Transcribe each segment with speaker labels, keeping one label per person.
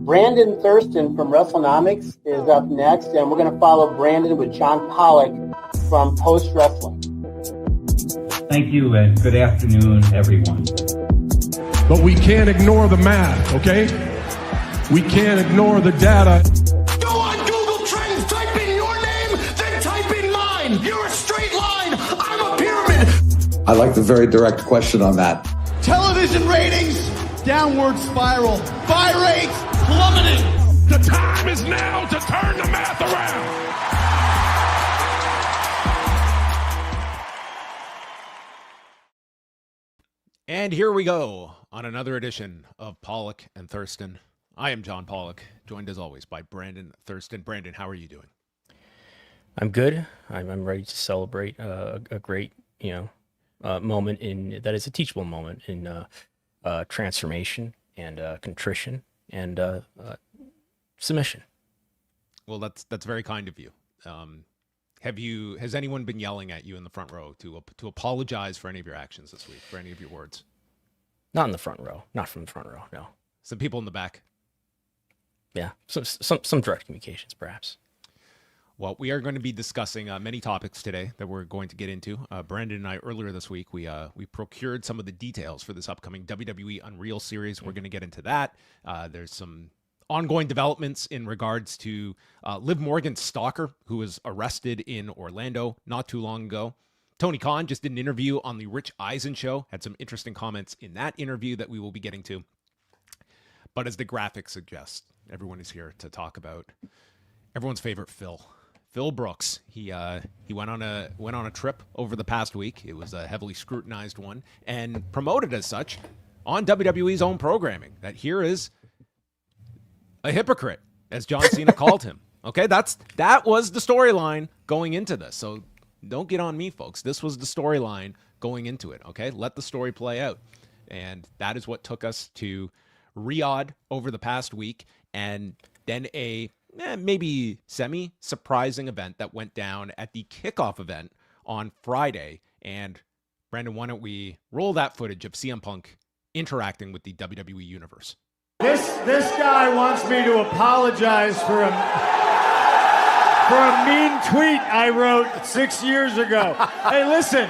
Speaker 1: Brandon Thurston from WrestleNomics is up next, and we're going to follow Brandon with John Pollock from Post Wrestling.
Speaker 2: Thank you, and good afternoon, everyone.
Speaker 3: But we can't ignore the math, okay? We can't ignore the data.
Speaker 4: Go on Google Trends, type in your name, then type in mine. You're a straight line, I'm a pyramid.
Speaker 5: I like the very direct question on that.
Speaker 4: Television ratings, downward spiral. Buy rates, plummeting.
Speaker 3: The time is now to turn the math around.
Speaker 6: And here we go on another edition of Pollock and Thurston. I am John Pollock, joined as always by Brandon Thurston. Brandon, how are you doing?
Speaker 7: I'm good. I'm ready to celebrate a great, moment that is a teachable moment in transformation and contrition and submission.
Speaker 6: Well, that's very kind of you. Has anyone been yelling at you in the front row to apologize for any of your actions this week, for any of your words?
Speaker 7: Not in the front row. Not from the front row. No.
Speaker 6: Some people in the back.
Speaker 7: Yeah. Some direct communications, perhaps.
Speaker 6: Well, we are going to be discussing many topics today that we're going to get into. Brandon and I, earlier this week, we procured some of the details for this upcoming WWE Unreal series. We're going to get into that. There's some ongoing developments in regards to Liv Morgan's stalker, who was arrested in Orlando not too long ago. Tony Khan just did an interview on the Rich Eisen show, had some interesting comments in that interview that we will be getting to. But as the graphic suggests, everyone is here to talk about everyone's favorite Phil Brooks. He went on a trip over the past week. It was a heavily scrutinized one and promoted as such on WWE's own programming. That here is a hypocrite, as John Cena called him. Okay, that was the storyline going into this. So don't get on me, folks. This was the storyline going into it. Okay, let the story play out, and that is what took us to Riyadh over the past week, and then a maybe semi-surprising event that went down at the kickoff event on Friday. And Brandon, why don't we roll that footage of CM Punk interacting with the WWE Universe?
Speaker 8: This guy wants me to apologize for a mean tweet I wrote 6 years ago. Hey, listen.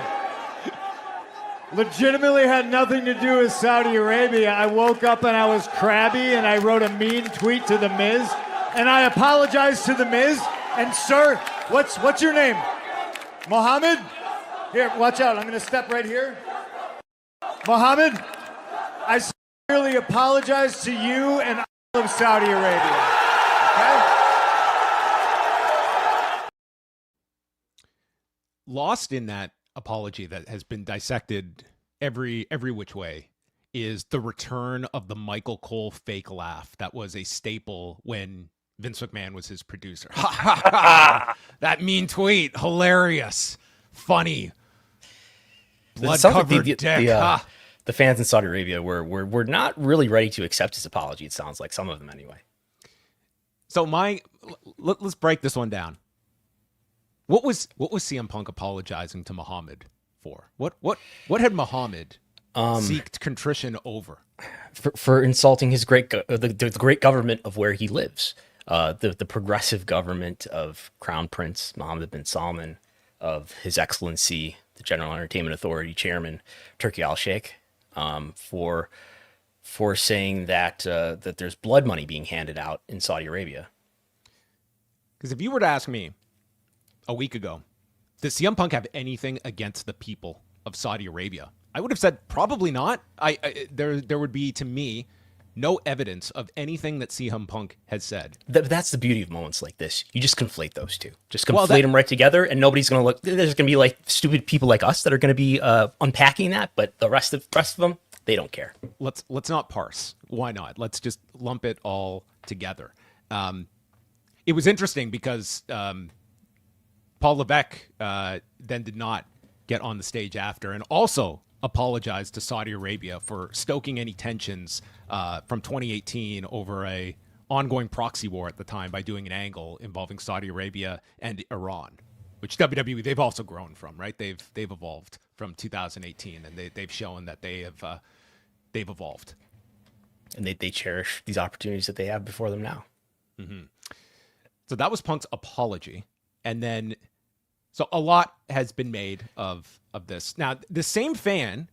Speaker 8: Legitimately had nothing to do with Saudi Arabia. I woke up and I was crabby and I wrote a mean tweet to The Miz. And I apologized to The Miz. And sir, what's your name? Mohammed? Here, watch out. I'm going to step right here. Mohammed, I sincerely apologize to you and all of Saudi Arabia. Okay?
Speaker 6: Lost in that apology that has been dissected every which way is the return of the Michael Cole fake laugh that was a staple when Vince McMahon was his producer. Ha ha ha! That mean tweet, hilarious, funny, blood-covered dick.
Speaker 7: The fans in Saudi Arabia were not really ready to accept his apology. It sounds like, some of them anyway.
Speaker 6: So let's break this one down. What was CM Punk apologizing to Muhammad for? What had Muhammad seeked contrition over?
Speaker 7: For insulting his the great government of where he lives, the progressive government of Crown Prince Mohammed bin Salman, of His Excellency the General Entertainment Authority Chairman Turki Al-Sheikh, for saying that there's blood money being handed out in Saudi Arabia.
Speaker 6: Because if you were to ask me a week ago, does CM Punk have anything against the people of Saudi Arabia? I would have said probably not. There would be, to me, no evidence of anything that CM Punk has said.
Speaker 7: That's the beauty of moments like this. You just conflate those two. Just conflate them right together, and nobody's going to look. There's going to be like stupid people like us that are going to be unpacking that, but the rest of them, they don't care.
Speaker 6: Let's not parse. Why not? Let's just lump it all together. It was interesting because Paul Levesque then did not get on the stage after and also apologized to Saudi Arabia for stoking any tensions from 2018 over a ongoing proxy war at the time by doing an angle involving Saudi Arabia and Iran, which WWE, they've also grown from, right? They've evolved from 2018, and they've shown that they've evolved.
Speaker 7: And they cherish these opportunities that they have before them now.
Speaker 6: Mm-hmm. So that was Punk's apology. And then, so a lot has been made of this. Now, the same fan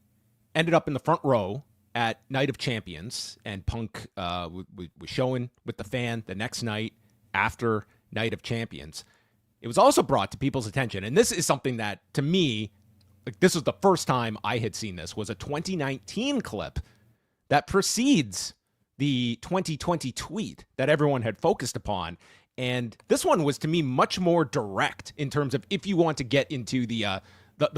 Speaker 6: ended up in the front row at Night of Champions, and Punk was showing with the fan the next night after Night of Champions. It was also brought to people's attention, and this is something that, to me, like, this was the first time I had seen this, was a 2019 clip that precedes the 2020 tweet that everyone had focused upon. And this one was, to me, much more direct in terms of if you want to get into the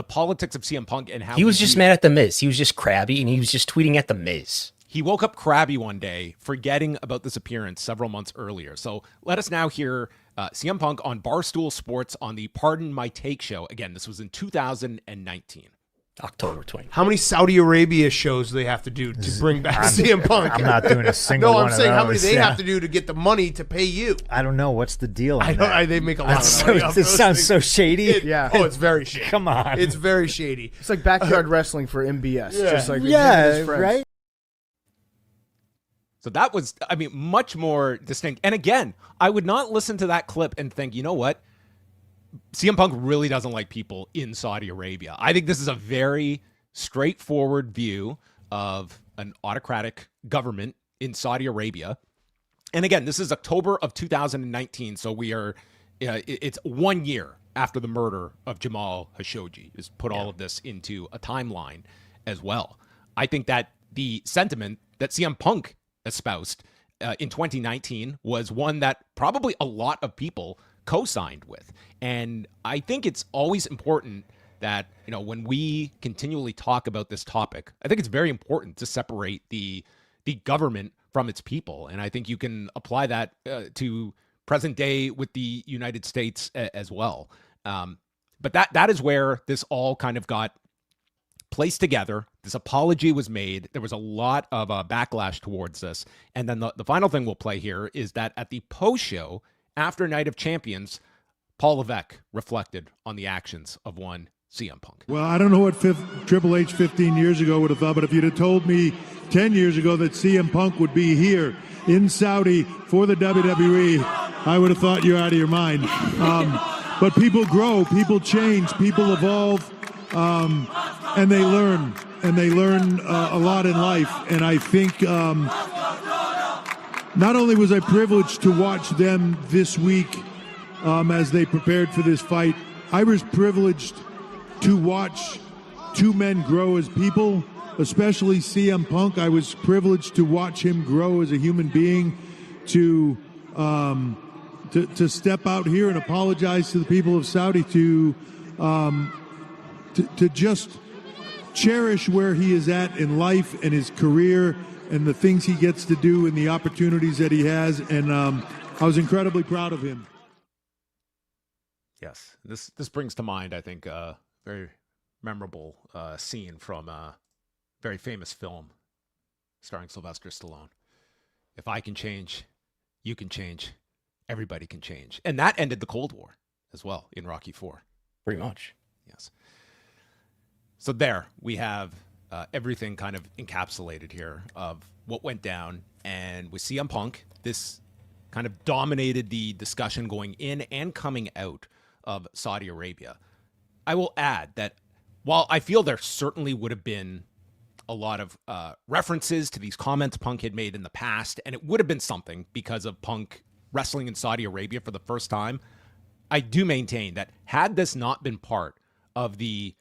Speaker 6: politics of CM Punk and how
Speaker 7: he was just mad at The Miz. He was just crabby, and he was just tweeting at The Miz.
Speaker 6: He woke up crabby one day, forgetting about this appearance several months earlier. So let us now hear CM Punk on Barstool Sports on the Pardon My Take show. Again, this was in 2019.
Speaker 7: October 20.
Speaker 9: How many Saudi Arabia shows do they have to do to bring back CM Punk?
Speaker 8: I'm not doing a single one.
Speaker 9: No, I'm saying how many
Speaker 8: those,
Speaker 9: they have to do to get the money to pay you.
Speaker 8: I don't know. What's the deal on
Speaker 9: I don't.
Speaker 8: that?
Speaker 9: They make a lot of money.
Speaker 8: This sounds so shady.
Speaker 9: Yeah. Oh, it's very shady.
Speaker 8: Come on.
Speaker 9: It's very shady.
Speaker 10: It's like backyard wrestling for MBS.
Speaker 9: Yeah.
Speaker 10: Just like
Speaker 8: Right?
Speaker 6: So that was, I mean, much more distinct. And again, I would not listen to that clip and think, you know what? CM Punk really doesn't like people in Saudi Arabia. I think this is a very straightforward view of an autocratic government in Saudi Arabia. And again, this is October of 2019. So we are, it's 1 year after the murder of Jamal Khashoggi. Just put all of this into a timeline as well. I think that the sentiment that CM Punk espoused in 2019 was one that probably a lot of people co-signed with. And I think it's always important that, you know, when we continually talk about this topic, I think it's very important to separate the government from its people. And I think you can apply that to present day with the United States as well. But that is where this all kind of got placed together. This apology was made. There was a lot of backlash towards this. And then the final thing we'll play here is that at the post show after Night of Champions, Paul Levesque reflected on the actions of one CM Punk.
Speaker 3: Well, I don't know what Triple H 15 years ago would have thought, but if you'd have told me 10 years ago that CM Punk would be here in Saudi for the WWE, I would have thought you're out of your mind. But people grow, people change, people evolve, and they learn. And they learn a lot in life. And I think not only was I privileged to watch them this week as they prepared for this fight, I was privileged to watch two men grow as people, especially CM Punk. I was privileged to watch him grow as a human being, to step out here and apologize to the people of Saudi, to just cherish where he is at in life and his career and the things he gets to do and the opportunities that he has. And I was incredibly proud of him.
Speaker 6: Yes, this brings to mind, I think, a very memorable scene from a very famous film starring Sylvester Stallone. If I can change, you can change, everybody can change. And that ended the Cold War as well in Rocky IV.
Speaker 7: Pretty much.
Speaker 6: Yes. So there we have everything kind of encapsulated here of what went down. And with CM Punk, this kind of dominated the discussion going in and coming out of Saudi Arabia. I will add that while I feel there certainly would have been a lot of references to these comments Punk had made in the past, and it would have been something because of Punk wrestling in Saudi Arabia for the first time, I do maintain that had this not been part of the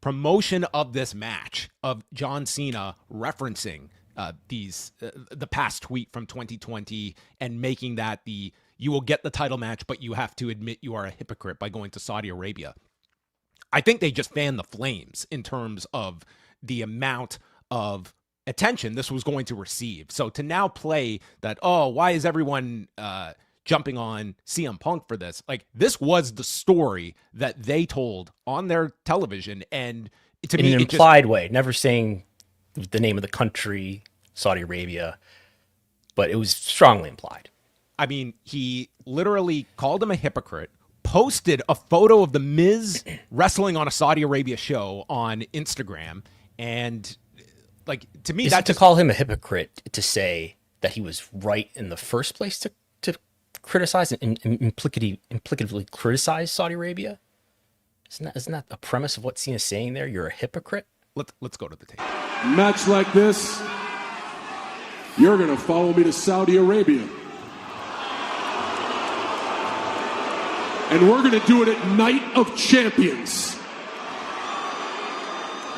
Speaker 6: promotion of this match, of John Cena referencing the past tweet from 2020 and making that you will get the title match, but you have to admit you are a hypocrite by going to Saudi Arabia, I think they just fanned the flames in terms of the amount of attention this was going to receive. So to now play that, oh, why is everyone jumping on CM Punk for this? Like, this was the story that they told on their television. And to me,
Speaker 7: in an implied way, never saying the name of the country, Saudi Arabia, but it was strongly implied.
Speaker 6: I mean, he literally called him a hypocrite, posted a photo of The Miz wrestling on a Saudi Arabia show on Instagram, and like to me,
Speaker 7: that to call him a hypocrite to say that he was right in the first place to criticize and implicatively criticize Saudi Arabia. Isn't that a premise of what Cena's saying there? You're a hypocrite.
Speaker 6: Let's go to the tape.
Speaker 11: Match like this, you're gonna follow me to Saudi Arabia, and we're gonna do it at Night of Champions.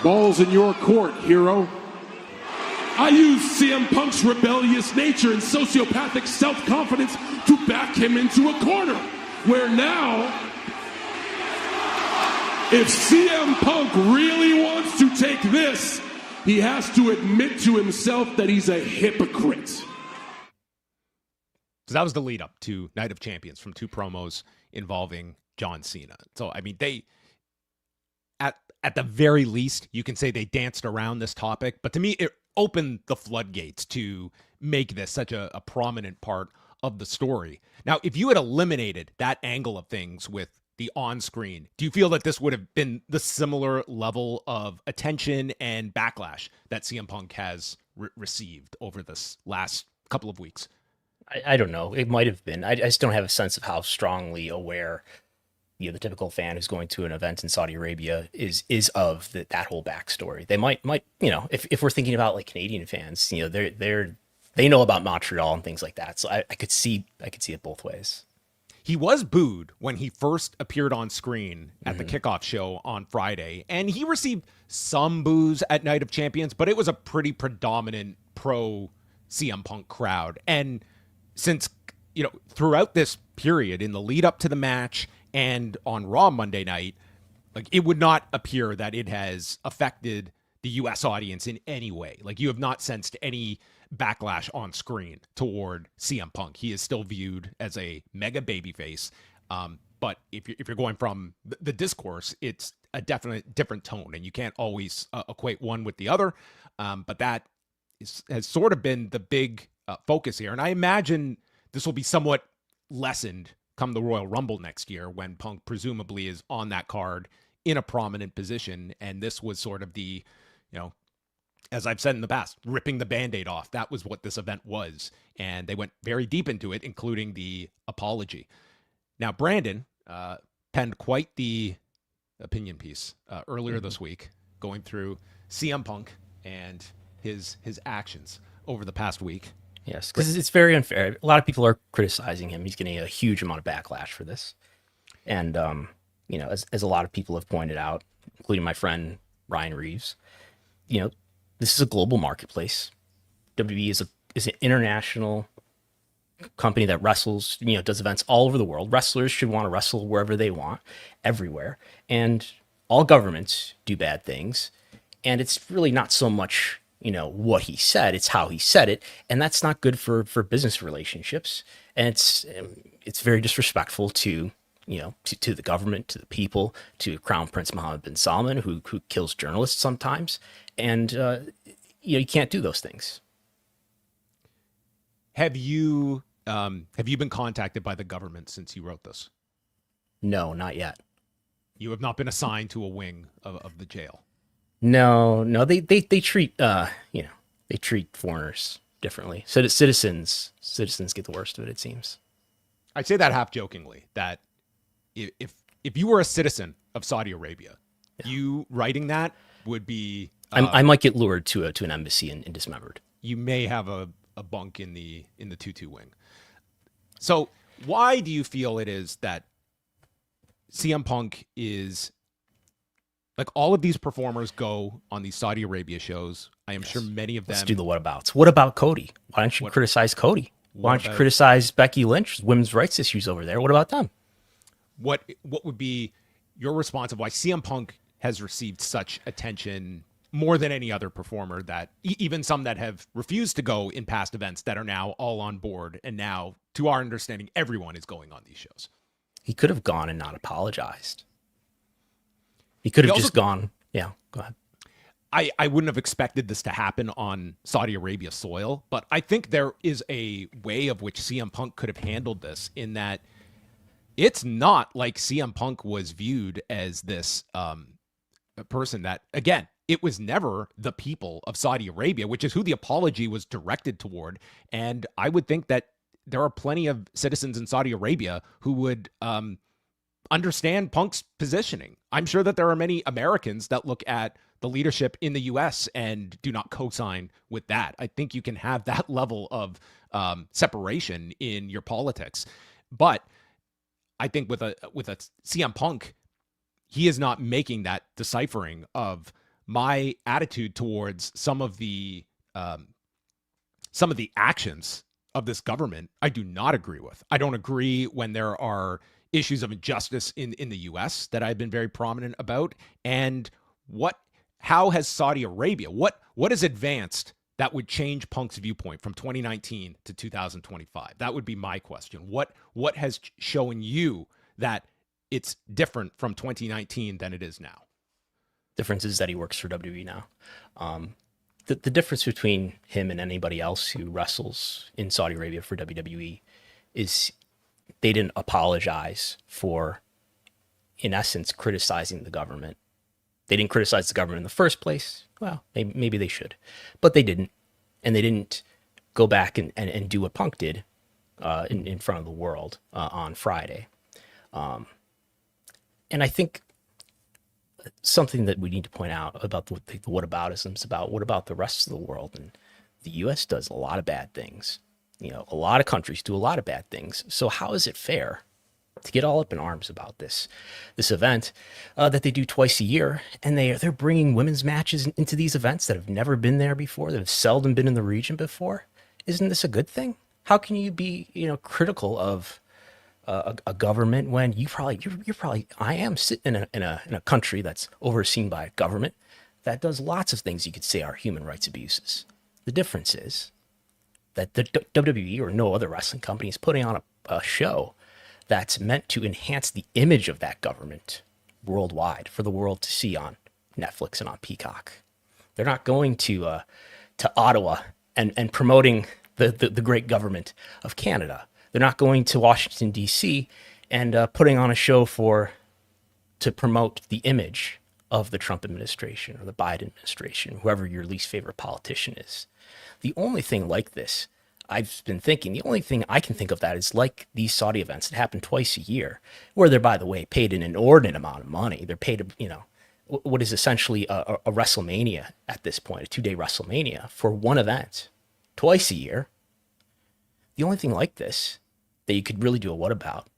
Speaker 11: Ball's in your court, hero. I use CM Punk's rebellious nature and sociopathic self-confidence to back him into a corner, where now, if CM Punk really wants to take this, he has to admit to himself that he's a hypocrite.
Speaker 6: So that was the lead up to Night of Champions from 2 promos involving John Cena. So, I mean, they, at the very least, you can say they danced around this topic. But to me, it opened the floodgates to make this such a prominent part of the story. Now, if you had eliminated that angle of things with the on-screen, do you feel that this would have been the similar level of attention and backlash that CM Punk has received over this last couple of weeks?
Speaker 7: I don't know. It might have been. I just don't have a sense of how strongly aware the typical fan who's going to an event in Saudi Arabia is of that whole backstory. They might if we're thinking about like Canadian fans, they know about Montreal and things like that. So I could see it both ways.
Speaker 6: He was booed when he first appeared on screen at the kickoff show on Friday, and he received some boos at Night of Champions, but it was a pretty predominant pro CM Punk crowd. And since, throughout this period in the lead up to the match and on Raw Monday night, like, it would not appear that it has affected the U.S. audience in any way. Like, you have not sensed any backlash on screen toward CM Punk. He is still viewed as a mega babyface. But if you're going from the discourse, it's a definite different tone, and you can't always equate one with the other. But that has sort of been the big focus here. And I imagine this will be somewhat lessened come the Royal Rumble next year, when Punk presumably is on that card in a prominent position. And this was sort of the, as I've said in the past, ripping the Band-Aid off. That was what this event was. And they went very deep into it, including the apology. Now, Brandon penned quite the opinion piece earlier this week, going through CM Punk and his actions over the past week.
Speaker 7: Yes, because it's very unfair. A lot of people are criticizing him. He's getting a huge amount of backlash for this. And, as a lot of people have pointed out, including my friend Ryan Reeves, this is a global marketplace. WWE is an international company that wrestles, does events all over the world. Wrestlers should want to wrestle wherever they want, everywhere. And all governments do bad things. And it's really not so much, what he said, it's how he said it. And that's not good for business relationships. And it's very disrespectful to the government, to the people, to Crown Prince Mohammed bin Salman, who kills journalists sometimes. And, you can't do those things.
Speaker 6: Have you been contacted by the government since you wrote this?
Speaker 7: No, not yet.
Speaker 6: You have not been assigned to a wing of the jail?
Speaker 7: No, they treat, they treat foreigners differently. So citizens get the worst of it, it seems.
Speaker 6: I say that half jokingly, that if you were a citizen of Saudi Arabia, you writing that would be...
Speaker 7: I might get lured to an embassy and dismembered.
Speaker 6: You may have a bunk in the 2-2 wing. So why do you feel it is that CM Punk is... Like, all of these performers go on these Saudi Arabia shows. I am sure many of them...
Speaker 7: Let's do the whatabouts. What about Cody? Why don't you criticize Cody? Why don't you criticize Becky Lynch? Women's rights issues over there. What about them?
Speaker 6: What would be your response of why CM Punk has received such attention more than any other performer, that even some that have refused to go in past events that are now all on board, and now, to our understanding, everyone is going on these shows?
Speaker 7: He could have gone and not apologized. He could have just gone. Yeah, go ahead.
Speaker 6: I wouldn't have expected this to happen on Saudi Arabia soil, but I think there is a way of which CM Punk could have handled this, in that it's not like CM Punk was viewed as this person that, again, it was never the people of Saudi Arabia, which is who the apology was directed toward. And I would think that there are plenty of citizens in Saudi Arabia who would understand Punk's positioning. I'm sure that there are many Americans that look at the leadership in the U.S. and do not co-sign with that. I think you can have that level of separation in your politics. But I think with a CM Punk, he is not making that deciphering of my attitude towards some of the actions of this government. I do not agree with. I don't agree when there are issues of injustice in the U.S. that I've been very prominent about. And how has Saudi Arabia, what has advanced that would change Punk's viewpoint from 2019 to 2025? That would be my question. What has shown you that it's different from 2019 than it is now?
Speaker 7: Difference is that he works for WWE now. The difference between him and anybody else who wrestles in Saudi Arabia for WWE is they didn't apologize for, in essence, criticizing the government. They didn't criticize the government in the first place. Well, maybe they should, but they didn't. And they didn't go back and do what Punk did in front of the world on Friday. And I think something that we need to point out about the whataboutisms about what about the rest of the world. And the U.S. does a lot of bad things. A lot of countries do a lot of bad things. So how is it fair to get all up in arms about this event that they do twice a year, and they're bringing women's matches into these events that have never been there before, that have seldom been in the region before? Isn't this a good thing? How can you be critical of a government when you're probably I am sitting in a country that's overseen by a government that does lots of things you could say are human rights abuses. The difference is that the WWE or no other wrestling company is putting on a show that's meant to enhance the image of that government worldwide for the world to see on Netflix and on Peacock. They're not going to Ottawa and promoting the great government of Canada. They're not going to Washington, D.C. and putting on a show to promote the image of the Trump administration or the Biden administration, whoever your least favorite politician is. The only thing like this, I've been thinking, the only thing I can think of that is like these Saudi events that happen twice a year, where they're, by the way, paid an inordinate amount of money. They're paid, what is essentially a WrestleMania at this point, a 2-day WrestleMania for one event twice a year. The only thing like this that you could really do a what about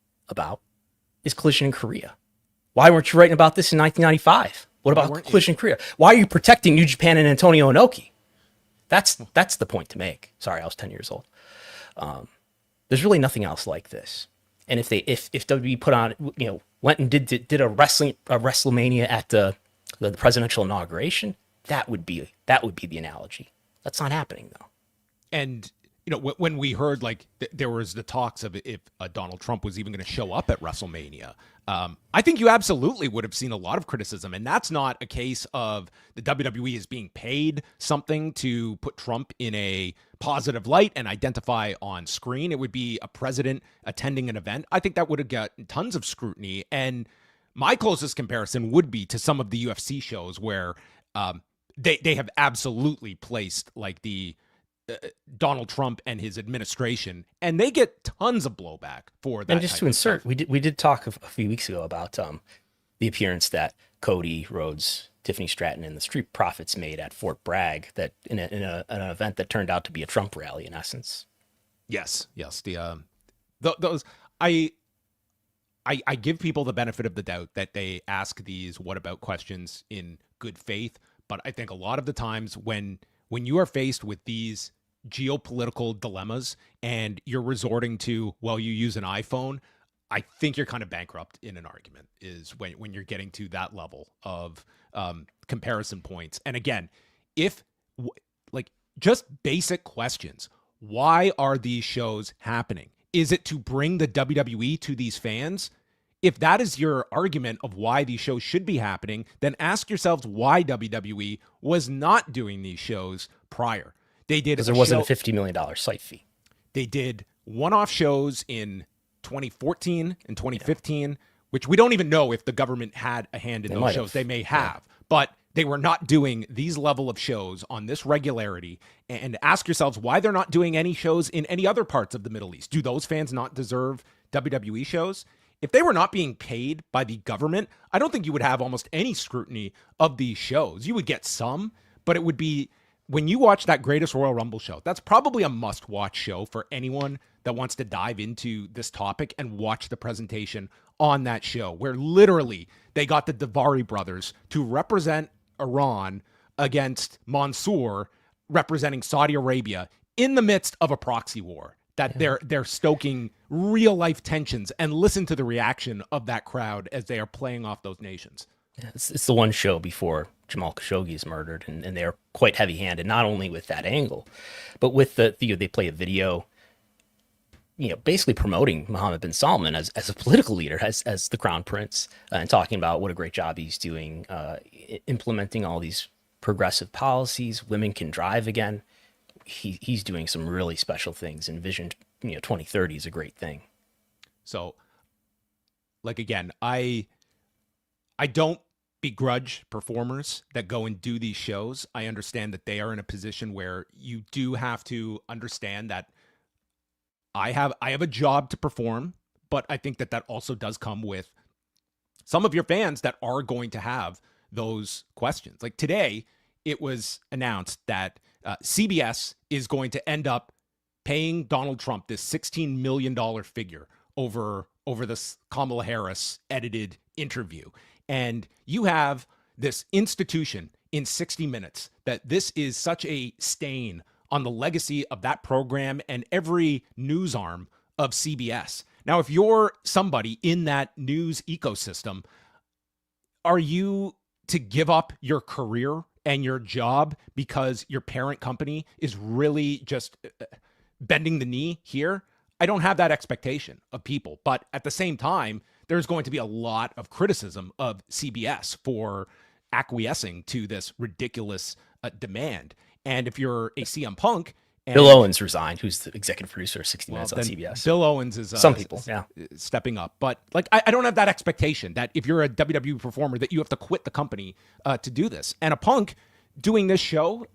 Speaker 7: is Collision in Korea. Why weren't you writing about this in 1995? What about Collision in Korea? Why are you protecting New Japan and Antonio Inoki? That's the point to make. Sorry, I was 10 years old. There's really nothing else like this. And if WWE put on, went and did a WrestleMania at the presidential inauguration, that would be the analogy. That's not happening though.
Speaker 6: And when we heard there was the talks of if Donald Trump was even going to show up at WrestleMania, I think you absolutely would have seen a lot of criticism. And that's not a case of the WWE is being paid something to put Trump in a positive light and identify on screen. It would be a president attending an event. I think that would have gotten tons of scrutiny. And my closest comparison would be to some of the UFC shows where they have absolutely placed the Donald Trump and his administration, and they get tons of blowback for that.
Speaker 7: And just to insert, we did talk a few weeks ago about the appearance that Cody Rhodes, Tiffany Stratton, and the Street Profits made at Fort Bragg, that in an event that turned out to be a Trump rally in essence.
Speaker 6: Yes. Those I give people the benefit of the doubt that they ask these what about questions in good faith, but I think a lot of the times when you are faced with these geopolitical dilemmas and you're resorting to, well, you use an iPhone, I think you're kind of bankrupt in an argument is when you're getting to that level of comparison points. And again, just basic questions, why are these shows happening? Is it to bring the WWE to these fans? If that is your argument of why these shows should be happening, then ask yourselves why WWE was not doing these shows prior. They did
Speaker 7: because there wasn't a $50 million site fee.
Speaker 6: They did one-off shows in 2014 and 2015, which we don't even know if the government had a hand in those shows. They may have, but they were not doing these level of shows on this regularity, and ask yourselves why they're not doing any shows in any other parts of the Middle East. Do those fans not deserve WWE shows? If they were not being paid by the government, I don't think you would have almost any scrutiny of these shows. You would get some, but it would be, when you watch that Greatest Royal Rumble show, that's probably a must-watch show for anyone that wants to dive into this topic and watch the presentation on that show, where literally they got the Davari brothers to represent Iran against Mansour representing Saudi Arabia in the midst of a proxy war that they're stoking real life tensions, and listen to the reaction of that crowd as they are playing off those nations.
Speaker 7: Yeah, it's the one show before Jamal Khashoggi is murdered, and they're quite heavy-handed, not only with that angle, but with they play a video, basically promoting Mohammed bin Salman as a political leader, as the crown prince, and talking about what a great job he's doing, implementing all these progressive policies. Women can drive again. He's doing some really special things, and Vision 2030 is a great thing.
Speaker 6: So, again, I don't begrudge performers that go and do these shows. I understand that they are in a position where you do have to understand that I have a job to perform, but I think that also does come with some of your fans that are going to have those questions. Like today, it was announced that CBS is going to end up paying Donald Trump this $16 million figure over this Kamala Harris edited interview. And you have this institution in 60 Minutes that this is such a stain on the legacy of that program and every news arm of CBS. Now, if you're somebody in that news ecosystem, are you to give up your career and your job because your parent company is really just bending the knee here? I don't have that expectation of people. But at the same time, there's going to be a lot of criticism of CBS for acquiescing to this ridiculous demand. And if you're a CM Punk,
Speaker 7: Bill Owens resigned, who's the executive producer of 60 Minutes on CBS.
Speaker 6: Bill Owens is
Speaker 7: some people,
Speaker 6: stepping up. But I don't have that expectation that if you're a WWE performer that you have to quit the company to do this. And a Punk doing this show,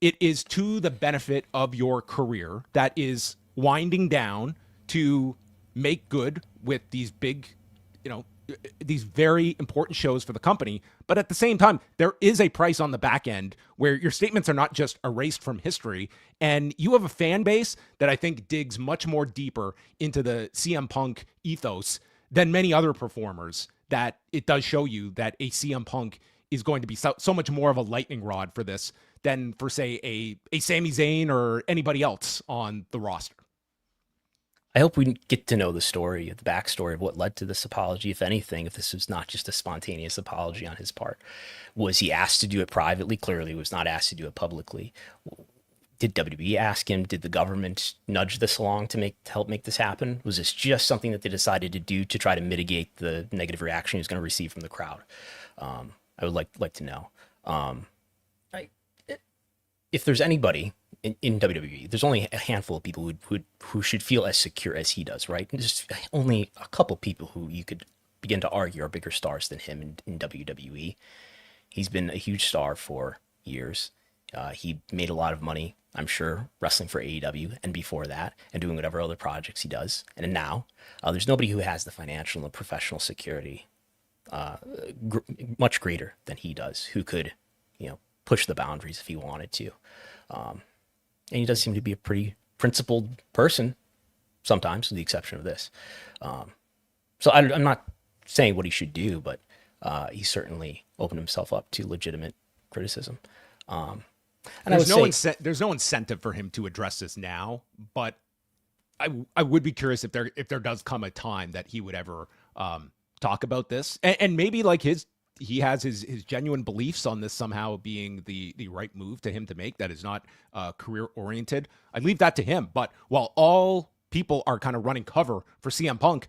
Speaker 6: it is to the benefit of your career that is winding down to make good with these big, these very important shows for the company. But at the same time, there is a price on the back end where your statements are not just erased from history. And you have a fan base that I think digs much more deeper into the CM Punk ethos than many other performers, that it does show you that a CM Punk is going to be so much more of a lightning rod for this than for, say, a Sami Zayn or anybody else on the roster.
Speaker 7: I hope we get to know the story, the backstory of what led to this apology, if anything, if this was not just a spontaneous apology on his part. Was he asked to do it privately? Clearly he was not asked to do it publicly. Did WWE ask him? Did the government nudge this along to help make this happen? Was this just something that they decided to do to try to mitigate the negative reaction he was going to receive from the crowd? I would like to know. If there's anybody in WWE, there's only a handful of people who should feel as secure as he does, right? And there's only a couple people who you could begin to argue are bigger stars than him in WWE. He's been a huge star for years. He made a lot of money, I'm sure, wrestling for AEW and before that, and doing whatever other projects he does. And now, there's nobody who has the financial and professional security much greater than he does, who could, push the boundaries if he wanted to. And he does seem to be a pretty principled person sometimes, with the exception of this. So I'm not saying what he should do, but he certainly opened himself up to legitimate criticism. And
Speaker 6: there's no incentive for him to address this now, but I would be curious if there does come a time that he would ever talk about this, and maybe he has his genuine beliefs on this somehow being the right move to him to make that is not career oriented. I leave that to him. But while all people are kind of running cover for CM Punk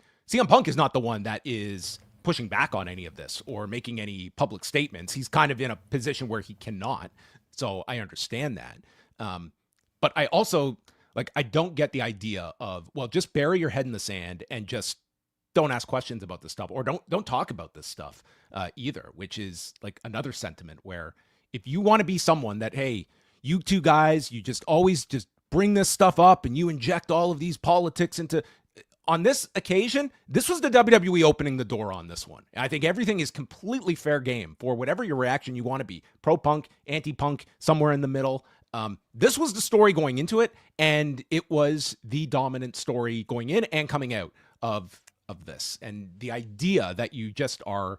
Speaker 6: is not the one that is pushing back on any of this or making any public statements. He's kind of in a position where he cannot. So I understand that. But I also I don't get the idea of, well, just bury your head in the sand and just don't ask questions about this stuff, or don't talk about this stuff either, which is like another sentiment where if you want to be someone that, hey, you two guys, you just always just bring this stuff up and you inject all of these politics into, on this occasion, this was the WWE opening the door on this one. I think everything is completely fair game for whatever your reaction you want to be, pro-punk, anti-punk, somewhere in the middle. This was the story going into it, and it was the dominant story going in and coming out of this. And the idea that you just are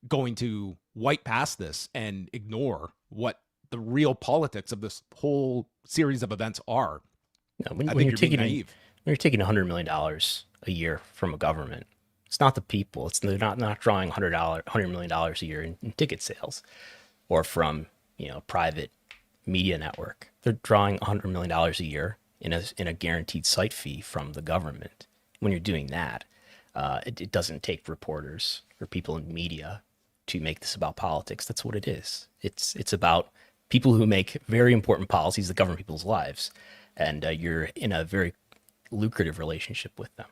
Speaker 6: going to wipe past this and ignore what the real politics of this whole series of events are.
Speaker 7: No, when you're taking $100 million a year from a government, it's not the people. They're not drawing $100 million a year in ticket sales, or from private media network. They're drawing $100 million a year in a guaranteed site fee from the government. When you're doing that, it doesn't take reporters or people in media to make this about politics. That's what it is. It's about people who make very important policies that govern people's lives, and you're in a very lucrative relationship with them.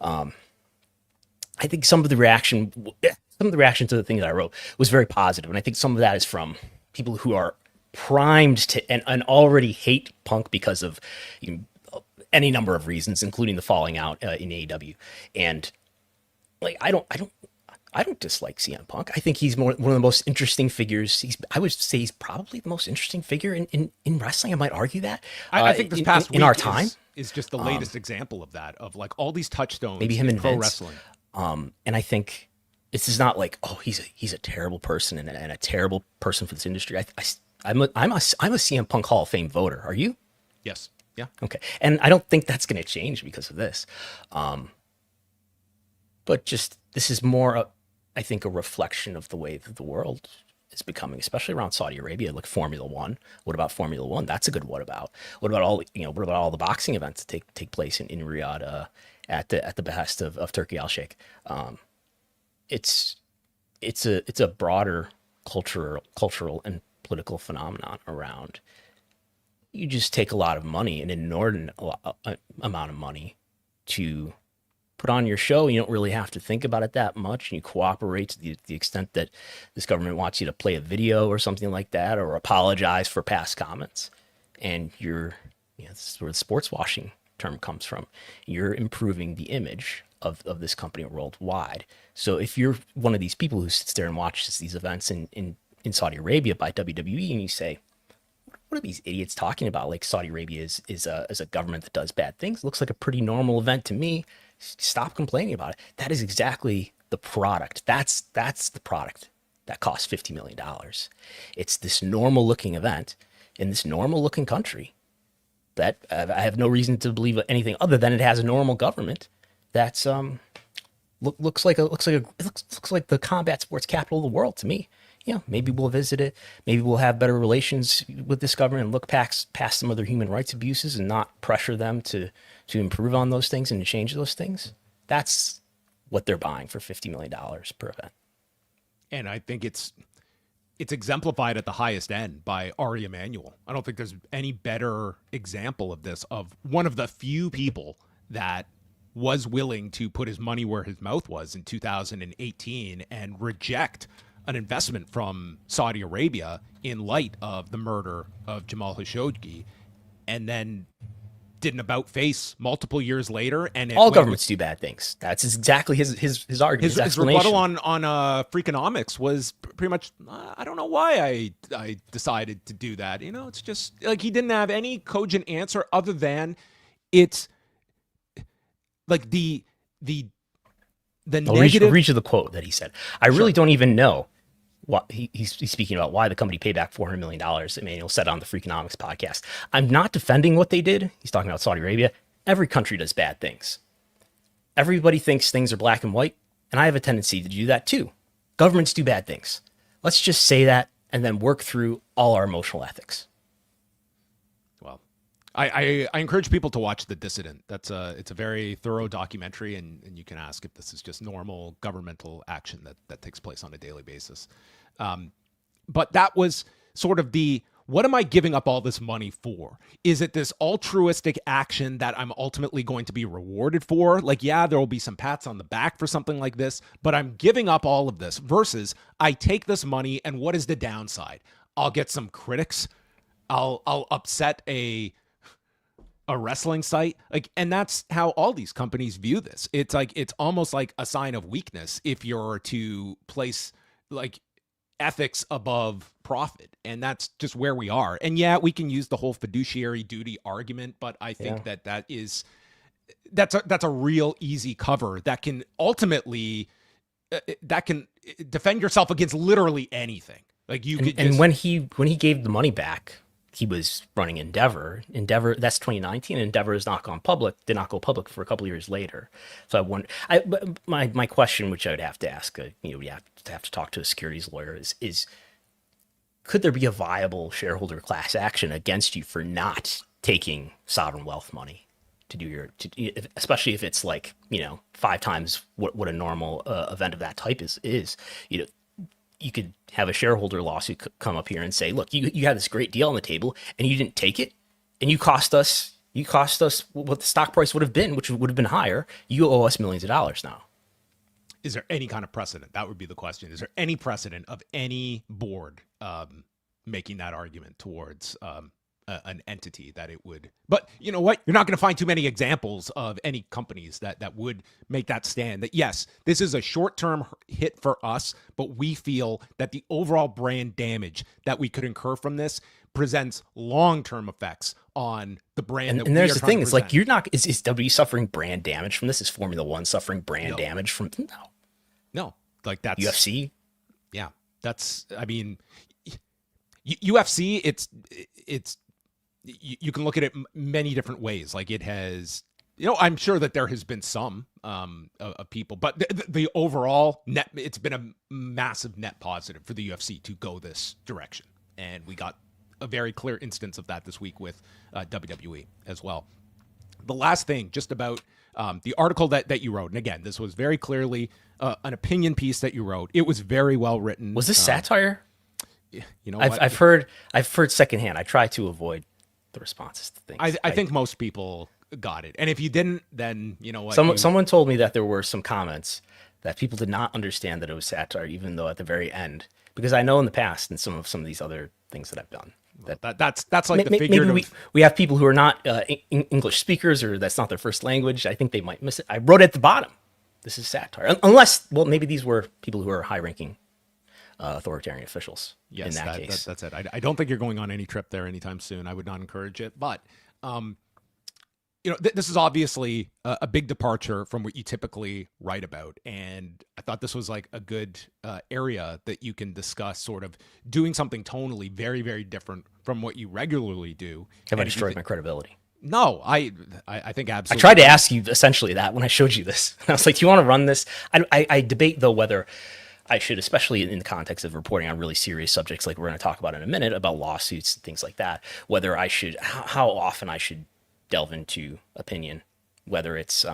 Speaker 7: I think some of the reaction to the thing that I wrote was very positive, and I think some of that is from people who are primed to and already hate Punk because of any number of reasons, including the falling out in AEW. And like, I don't dislike CM Punk. I think he's one of the most interesting figures. I would say he's probably the most interesting figure in wrestling. I might argue that.
Speaker 6: I think this past week
Speaker 7: in our time
Speaker 6: is just the latest example of that, of like all these touchstones.
Speaker 7: Maybe him in
Speaker 6: pro
Speaker 7: Vince.
Speaker 6: wrestling.
Speaker 7: And I think this is not like, oh, he's a terrible person and a terrible person for this industry. I'm a CM Punk Hall of Fame voter. Are you?
Speaker 6: Yes. Yeah.
Speaker 7: Okay. And I don't think that's going to change because of this. But just, this is more, I think, a reflection of the way that the world is becoming, especially around Saudi Arabia, like Formula One. What about Formula One? That's a good what about. What about all the boxing events that take place in Riyadh at the behest of Turki Al-Sheikh? It's a broader cultural and political phenomenon around. You just take a lot of money, an inordinate amount of money, to put on your show. You don't really have to think about it that much, and you cooperate to the extent that this government wants you to play a video or something like that, or apologize for past comments. And this is where the sports washing term comes from. You're improving the image of this company worldwide. So if you're one of these people who sits there and watches these events in Saudi Arabia by WWE, and you say, what are these idiots talking about? Like, Saudi Arabia is a government that does bad things. Looks like a pretty normal event to me. Stop complaining about it. That is exactly the product. That's the product that costs $50 million. It's this normal looking event in this normal looking country that I have no reason to believe anything other than it has a normal government. That's looks like the combat sports capital of the world to me. Maybe we'll visit it. Maybe we'll have better relations with this government and look past some of their human rights abuses and not pressure them to improve on those things and to change those things. That's what they're buying for $50 million per event.
Speaker 6: And I think it's exemplified at the highest end by Ari Emanuel. I don't think there's any better example of this, of one of the few people that was willing to put his money where his mouth was in 2018 and reject an investment from Saudi Arabia in light of the murder of Jamal Khashoggi, and then did an about face multiple years later. And
Speaker 7: all governments do bad things. That's exactly his argument.
Speaker 6: His rebuttal on Freakonomics was pretty much, I don't know why I decided to do that. It's just like he didn't have any cogent answer other than it's like the negative.
Speaker 7: I'll read you the quote that he said. I really don't even know what he's speaking about, why the company paid back $400 million. Emmanuel said on the Freakonomics podcast. I'm not defending what they did. He's talking about Saudi Arabia. Every country does bad things. Everybody thinks things are black and white, and I have a tendency to do that too. Governments do bad things. Let's just say that and then work through all our emotional ethics.
Speaker 6: Well, I encourage people to watch The Dissident. It's a very thorough documentary, and you can ask if this is just normal governmental action that takes place on a daily basis. But that was sort of what am I giving up all this money for? Is it this altruistic action that I'm ultimately going to be rewarded for? Like, yeah, there will be some pats on the back for something like this, but I'm giving up all of this versus I take this money and what is the downside? I'll get some critics. I'll upset a wrestling site. Like, and that's how all these companies view this. It's like, it's almost like a sign of weakness if you're to place like ethics above profit. And that's just where we are. And yeah, we can use the whole fiduciary duty argument, but I think that's a real easy cover that can ultimately that can defend yourself against literally anything. Like you could
Speaker 7: and when he gave the money back, he was running Endeavor. That's 2019. Endeavor did not go public for a couple of years later. So my question, which I would have to ask, you have to talk to a securities lawyer, is could there be a viable shareholder class action against you for not taking sovereign wealth money to do especially if it's like 5 times what a normal event of that type is. You could have a shareholder lawsuit come up here and say, look, you had this great deal on the table and you didn't take it, and you cost us what the stock price would have been, which would have been higher. You owe us millions of dollars now.
Speaker 6: Is there any kind of precedent? That would be the question. Is there any precedent of any board making that argument towards an entity that it would? But you know what? You're not going to find too many examples of any companies that would make that stand. That yes, this is a short-term hit for us, but we feel that the overall brand damage that we could incur from this presents long-term effects on the brand.
Speaker 7: And there's the thing: it's like you're not. Is WWE suffering brand damage from this? Is Formula One suffering brand damage from?
Speaker 6: No. Like that's
Speaker 7: UFC.
Speaker 6: Yeah, that's. I mean, UFC. It's. You can look at it many different ways. Like it has, I'm sure that there has been some of people, but the overall net, it's been a massive net positive for the UFC to go this direction. And we got a very clear instance of that this week with WWE as well. The last thing, just about the article that you wrote. And again, this was very clearly an opinion piece that you wrote. It was very well written.
Speaker 7: Was this satire?
Speaker 6: I've
Speaker 7: heard secondhand. I try to avoid the responses to things.
Speaker 6: I think most people got it. And if you didn't, then you know what?
Speaker 7: Someone told me that there were some comments that people did not understand that it was satire, even though at the very end, because I know in the past and some of these other things that I've done.
Speaker 6: That's like the figurative.
Speaker 7: Maybe we have people who are not English speakers, or that's not their first language. I think they might miss it. I wrote at the bottom, this is satire. Unless, maybe these were people who are high-ranking authoritarian officials.
Speaker 6: Yes,
Speaker 7: in that case.
Speaker 6: That's it. I don't think you're going on any trip there anytime soon. I would not encourage it. But, this is obviously a big departure from what you typically write about. And I thought this was like a good area that you can discuss, sort of doing something tonally very, very different from what you regularly do.
Speaker 7: Have I destroyed my credibility?
Speaker 6: No, I think absolutely.
Speaker 7: I tried to ask you essentially that when I showed you this. I was like, do you want to run this? I debate, though, whether I should, especially in the context of reporting on really serious subjects like we're going to talk about in a minute, about lawsuits and things like that, whether I should, how often I should delve into opinion, whether it's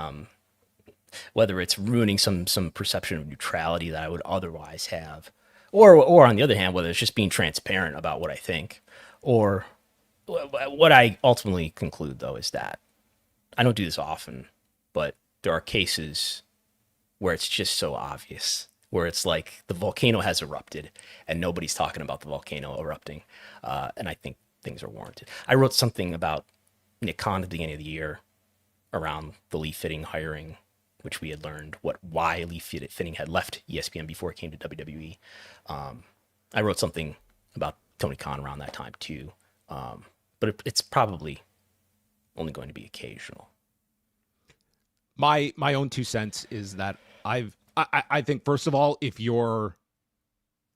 Speaker 7: ruining some perception of neutrality that I would otherwise have, or on the other hand, whether it's just being transparent about what I think. Or what I ultimately conclude, though, is that I don't do this often, but there are cases where it's just so obvious, where it's like the volcano has erupted and nobody's talking about the volcano erupting. And I think things are warranted. I wrote something about Nick Khan at the beginning of the year around the Lee Fitting hiring, which we had learned why Lee Fitting had left ESPN before it came to WWE. I wrote something about Tony Khan around that time too. But it's probably only going to be occasional.
Speaker 6: My own 2 cents is that I think, first of all, if you're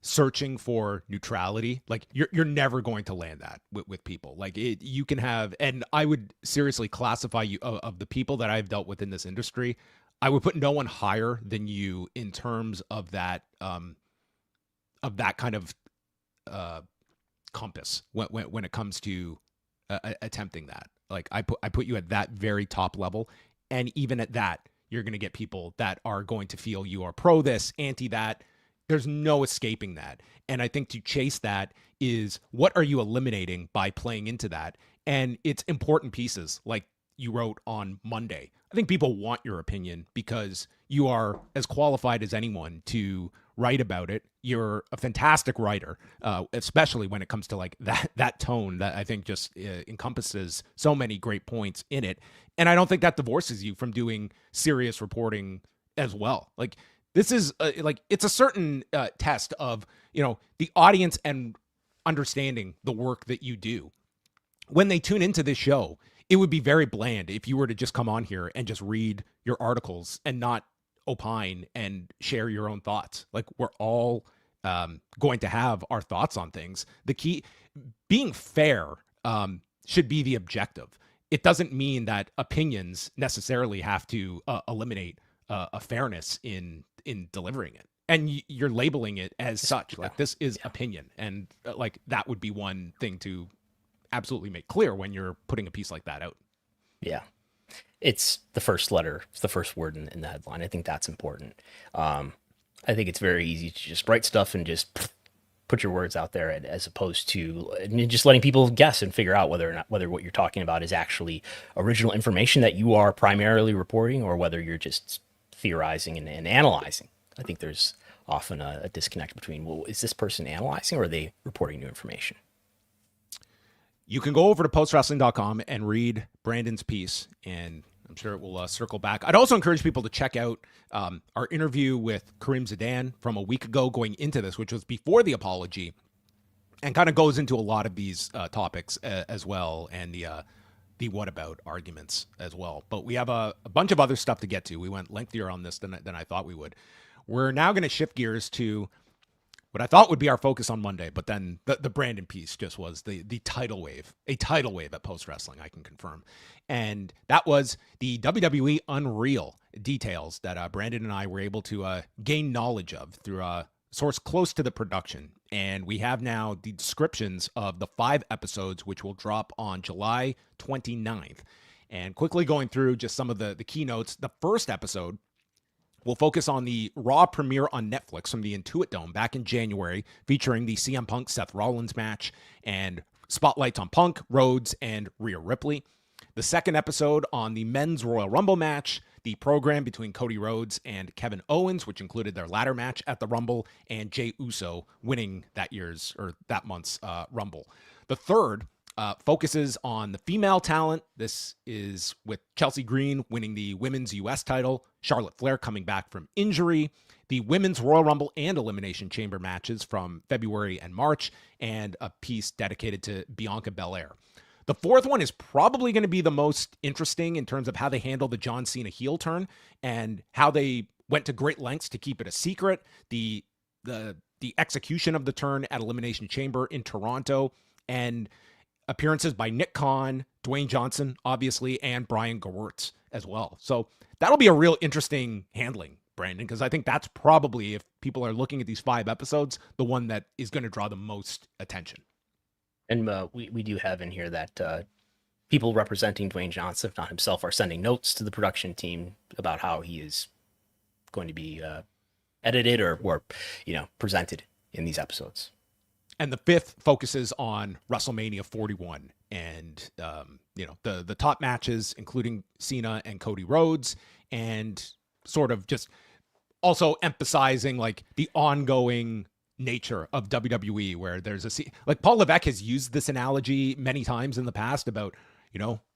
Speaker 6: searching for neutrality, like you're never going to land that with people. Like you can have, and I would seriously classify you of the people that I've dealt with in this industry, I would put no one higher than you in terms of that kind of compass when it comes to attempting that. Like I put you at that very top level, and even at that, you're going to get people that are going to feel you are pro this, anti that. There's no escaping that. And I think to chase that is, what are you eliminating by playing into that? And it's important pieces like you wrote on Monday. I think people want your opinion because you are as qualified as anyone to write about it. You're a fantastic writer, especially when it comes to like that tone that I think just encompasses so many great points in it. And I don't think that divorces you from doing serious reporting as well. Like, this is it's a certain test of, the audience and understanding the work that you do. When they tune into this show, it would be very bland if you were to just come on here and just read your articles and not opine and share your own thoughts. Like, we're all going to have our thoughts on things. The key, being fair, should be the objective. It doesn't mean that opinions necessarily have to eliminate a fairness in delivering it. And you're labeling it as such. Like, this is opinion. And like, that would be one thing to absolutely make clear when you're putting a piece like that out.
Speaker 7: Yeah. It's the first letter. It's the first word in the headline. I think that's important. I think it's very easy to just write stuff and just put your words out there, as opposed to just letting people guess and figure out whether what you're talking about is actually original information that you are primarily reporting, or whether you're just theorizing and analyzing. I think there's often a disconnect between, well, is this person analyzing or are they reporting new information?
Speaker 6: You can go over to postwrestling.com and read Brandon's piece, and I'm sure it will circle back. I'd also encourage people to check out our interview with Kareem Zidane from a week ago going into this, which was before the apology, and kind of goes into a lot of these topics as well, and the what about arguments as well. But we have a bunch of other stuff to get to. We went lengthier on this than I thought we would. We're now going to shift gears to what I thought would be our focus on Monday, but then the Brandon piece just was the tidal wave, a tidal wave at Post Wrestling, I can confirm. And that was the WWE Unreal details that Brandon and I were able to gain knowledge of through a source close to the production. And we have now the descriptions of the 5 episodes, which will drop on July 29th. And quickly going through just some of the keynotes, the first episode will focus on the Raw premiere on Netflix from the Intuit Dome back in January, featuring the CM Punk Seth Rollins match and spotlights on Punk, Rhodes, and Rhea Ripley. The second episode on the Men's Royal Rumble match, the program between Cody Rhodes and Kevin Owens, which included their ladder match at the Rumble, and Jey Uso winning that month's Rumble. The third focuses on the female talent. This is with Chelsea Green winning the women's U.S. title, Charlotte Flair coming back from injury, the women's Royal Rumble and Elimination Chamber matches from February and March, and a piece dedicated to Bianca Belair. The fourth one is probably going to be the most interesting in terms of how they handle the John Cena heel turn and how they went to great lengths to keep it a secret, the execution of the turn at Elimination Chamber in Toronto, and appearances by Nick Khan, Dwayne Johnson, obviously, and Brian Gewirtz as well. So that'll be a real interesting handling, Brandon, because I think that's probably, if people are looking at these 5 episodes, the one that is going to draw the most attention.
Speaker 7: And we do have in here that people representing Dwayne Johnson, if not himself, are sending notes to the production team about how he is going to be edited or presented in these episodes.
Speaker 6: And the 5th focuses on WrestleMania 41 and, the top matches, including Cena and Cody Rhodes, and sort of just also emphasizing like the ongoing nature of WWE, where there's like Paul Levesque has used this analogy many times in the past about,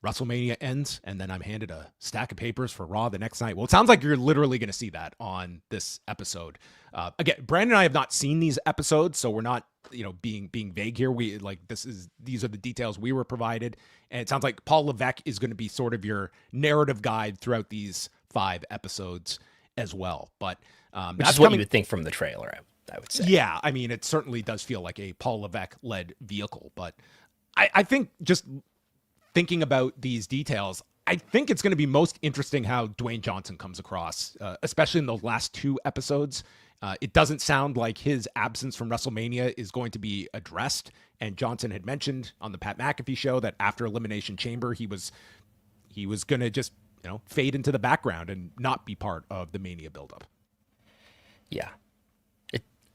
Speaker 6: WrestleMania ends and then I'm handed a stack of papers for Raw the next night. Well, it sounds like you're literally going to see that on this episode. Again, Brandon and I have not seen these episodes, so we're not, being vague here. These are the details we were provided. And it sounds like Paul Levesque is going to be sort of your narrative guide throughout these 5 episodes as well. But
Speaker 7: which is what you would think from the trailer, I would say.
Speaker 6: Yeah, I mean, it certainly does feel like a Paul Levesque-led vehicle. But I think just thinking about these details, I think it's going to be most interesting how Dwayne Johnson comes across, especially in those last 2 episodes. It doesn't sound like his absence from WrestleMania is going to be addressed. And Johnson had mentioned on the Pat McAfee show that after Elimination Chamber, he was going to just, fade into the background and not be part of the Mania buildup.
Speaker 7: Yeah.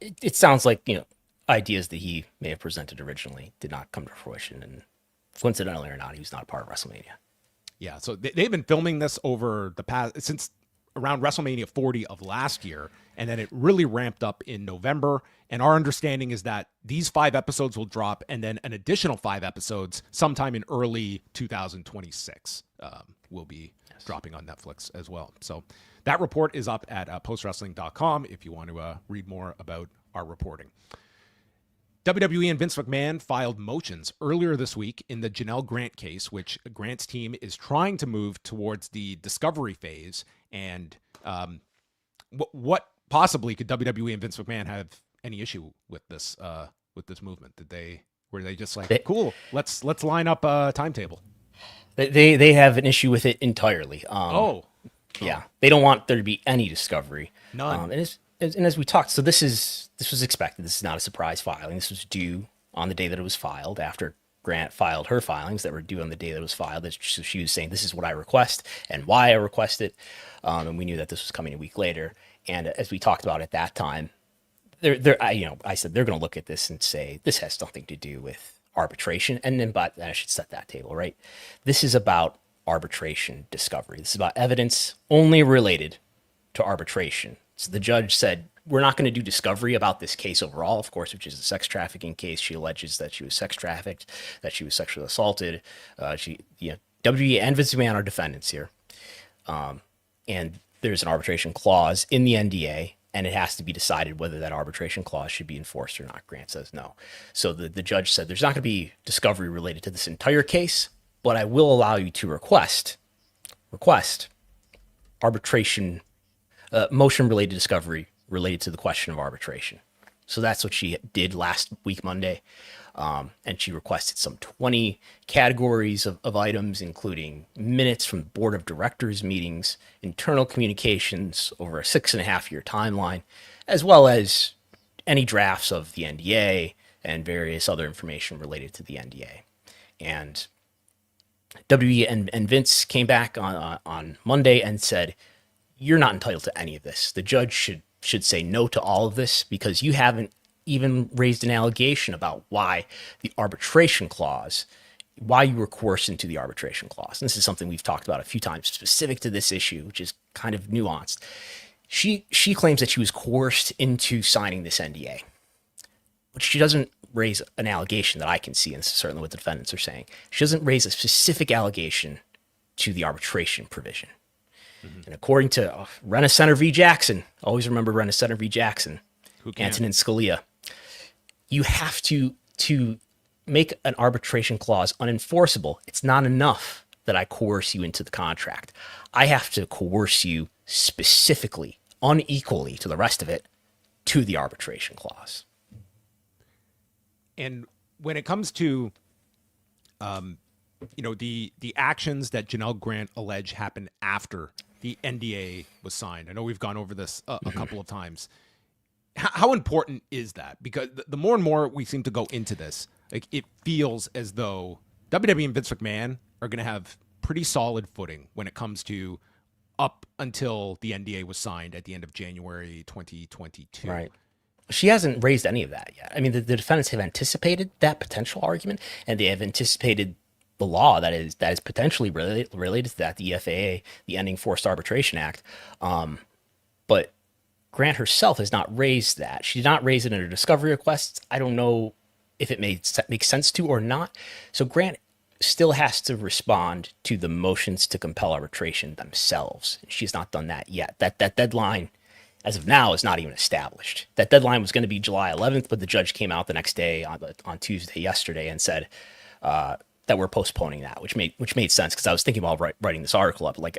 Speaker 7: it sounds like, ideas that he may have presented originally did not come to fruition, and coincidentally or not, he was not a part of WrestleMania.
Speaker 6: Yeah, so they've been filming this over the past, since around WrestleMania 40 of last year, and then it really ramped up in November. And our understanding is that these 5 episodes will drop, and then an additional 5 episodes sometime in early 2026 will be dropping on Netflix as well. So that report is up at postwrestling.com if you want to read more about our reporting. WWE and Vince McMahon filed motions earlier this week in the Janel Grant case, which Grant's team is trying to move towards the discovery phase. And what possibly could WWE and Vince McMahon have any issue with this movement? Were they just like, cool, let's line up a timetable?
Speaker 7: They have an issue with it entirely.
Speaker 6: Yeah,
Speaker 7: they don't want there to be any discovery.
Speaker 6: None.
Speaker 7: And as we talked, so this was expected. This is not a surprise filing. This was due on the day that it was filed, after Grant filed her filings that were due on the day that it was filed. So she was saying, this is what I request and why I request it. And we knew that this was coming a week later. And as we talked about at that time, I said they're going to look at this and say, this has nothing to do with arbitration. And then, but I should set that table, right? This is about arbitration discovery. This is about evidence only related to arbitration. So the judge said, we're not going to do discovery about this case overall, of course, which is a sex trafficking case. She alleges that she was sex trafficked, that she was sexually assaulted. WWE and Vince McMahon are defendants here. And there's an arbitration clause in the NDA, and it has to be decided whether that arbitration clause should be enforced or not. Grant says no. So the judge said, there's not going to be discovery related to this entire case, but I will allow you to request arbitration motion related discovery related to the question of arbitration. So that's what she did last week, Monday. And she requested some 20 categories of items, including minutes from board of directors meetings, internal communications over a 6.5-year timeline, as well as any drafts of the NDA and various other information related to the NDA. And WWE and Vince came back on Monday and said, you're not entitled to any of this. The judge should say no to all of this because you haven't even raised an allegation about why the arbitration clause, why you were coerced into the arbitration clause. And this is something we've talked about a few times specific to this issue, which is kind of nuanced. She claims that she was coerced into signing this NDA, but she doesn't raise an allegation that I can see, and this is certainly what the defendants are saying. She doesn't raise a specific allegation to the arbitration provision. Mm-hmm. And according to Renner Center v. Jackson, always remember Renner Center v. Jackson, Antonin Scalia, you have to make an arbitration clause unenforceable. It's not enough that I coerce you into the contract. I have to coerce you specifically, unequally to the rest of it, to the arbitration clause.
Speaker 6: And when it comes to the actions that Janel Grant alleged happened after the NDA was signed. I know we've gone over this a couple of times. How important is that? Because the more and more we seem to go into this, like it feels as though WWE and Vince McMahon are going to have pretty solid footing when it comes to up until the NDA was signed at the end of January 2022.
Speaker 7: Right. She hasn't raised any of that yet. I mean, the defendants have anticipated that potential argument, and they have anticipated the law that is potentially related to that, the FAA, the Ending Forced Arbitration Act. But Grant herself has not raised that. She did not raise it in her discovery requests. I don't know if it makes sense to or not. So Grant still has to respond to the motions to compel arbitration themselves. She's not done that yet. That deadline, as of now, is not even established. That deadline was going to be July 11th, but the judge came out the next day on Tuesday, yesterday, and said that we're postponing that, which made sense because I was thinking about writing this article up. Like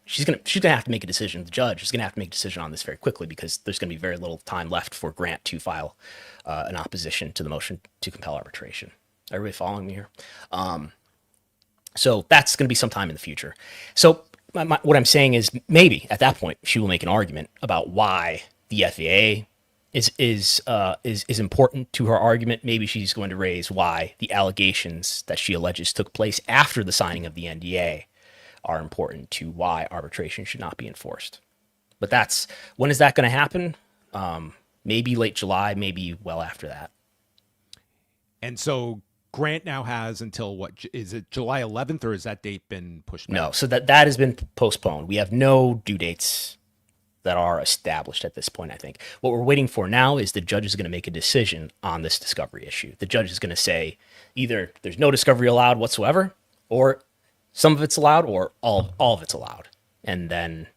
Speaker 7: she's gonna have to make a decision. The judge is gonna have to make a decision on this very quickly because there's gonna be very little time left for Grant to file an opposition to the motion to compel arbitration. Everybody following me here? So that's gonna be sometime in the future. So what I'm saying is maybe at that point she will make an argument about why the FAA is important to her argument. Maybe she's going to raise why the allegations that she alleges took place after the signing of the NDA are important to why arbitration should not be enforced. But when is that going to happen? maybe late July, maybe well after that.
Speaker 6: And so Grant now has until what is it, July 11th, or has that date been pushed back?
Speaker 7: No, so that has been postponed. We have no due dates that are established at this point, I think. What we're waiting for now is the judge is going to make a decision on this discovery issue. The judge is going to say either there's no discovery allowed whatsoever, or some of it's allowed, or all of it's allowed. And then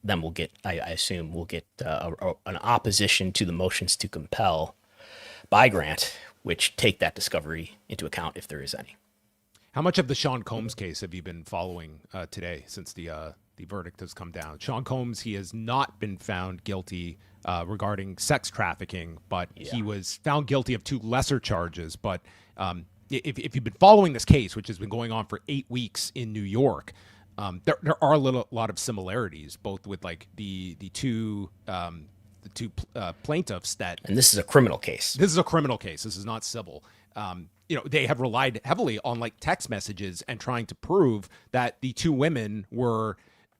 Speaker 7: we'll get, I assume, we'll get an opposition to the motions to compel by Grant, which take that discovery into account if there is any.
Speaker 6: How much of the Sean Combs case have you been following today since the verdict has come down? Sean Combs, he has not been found guilty regarding sex trafficking, but he was found guilty of 2 lesser charges. But if you've been following this case, which has been going on for 8 weeks in New York, there are a lot of similarities, both with like the two plaintiffs that.
Speaker 7: And this is a criminal case.
Speaker 6: This is a criminal case. This is not civil. They have relied heavily on like text messages and trying to prove that the 2 women were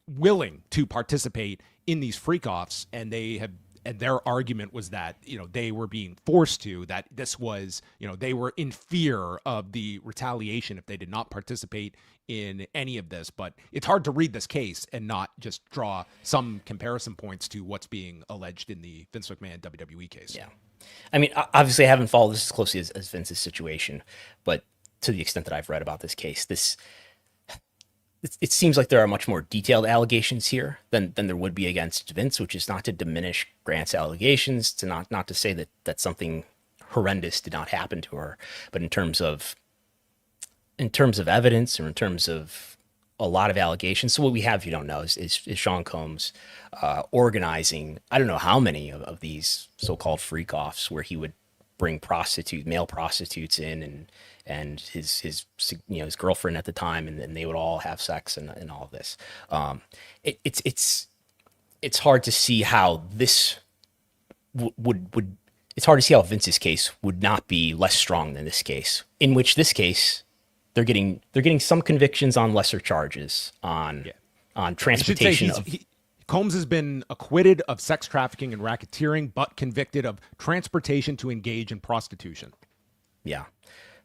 Speaker 6: willing to participate in these freak-offs, and their argument was that, they were being forced to, that this was, they were in fear of the retaliation if they did not participate in any of this. But it's hard to read this case and not just draw some comparison points to what's being alleged in the Vince McMahon WWE case.
Speaker 7: Yeah. I mean, obviously I haven't followed this as closely as Vince's situation, but to the extent that I've read about this case, it seems like there are much more detailed allegations here than there would be against Vince, which is not to diminish Grant's allegations, to not to say that something horrendous did not happen to her, but in terms of evidence, or in terms of a lot of allegations. So what we have, if you don't know, is Sean Combs organizing, I don't know how many of these so-called freak-offs, where he would bring male prostitutes in, and his girlfriend at the time, and then they would all have sex and all of this. It's hard to see how this would it's hard to see how Vince's case would not be less strong than this case, in which this case they're getting some convictions on lesser charges on transportation of.
Speaker 6: Combs has been acquitted of sex trafficking and racketeering, but convicted of transportation to engage in prostitution.
Speaker 7: Yeah.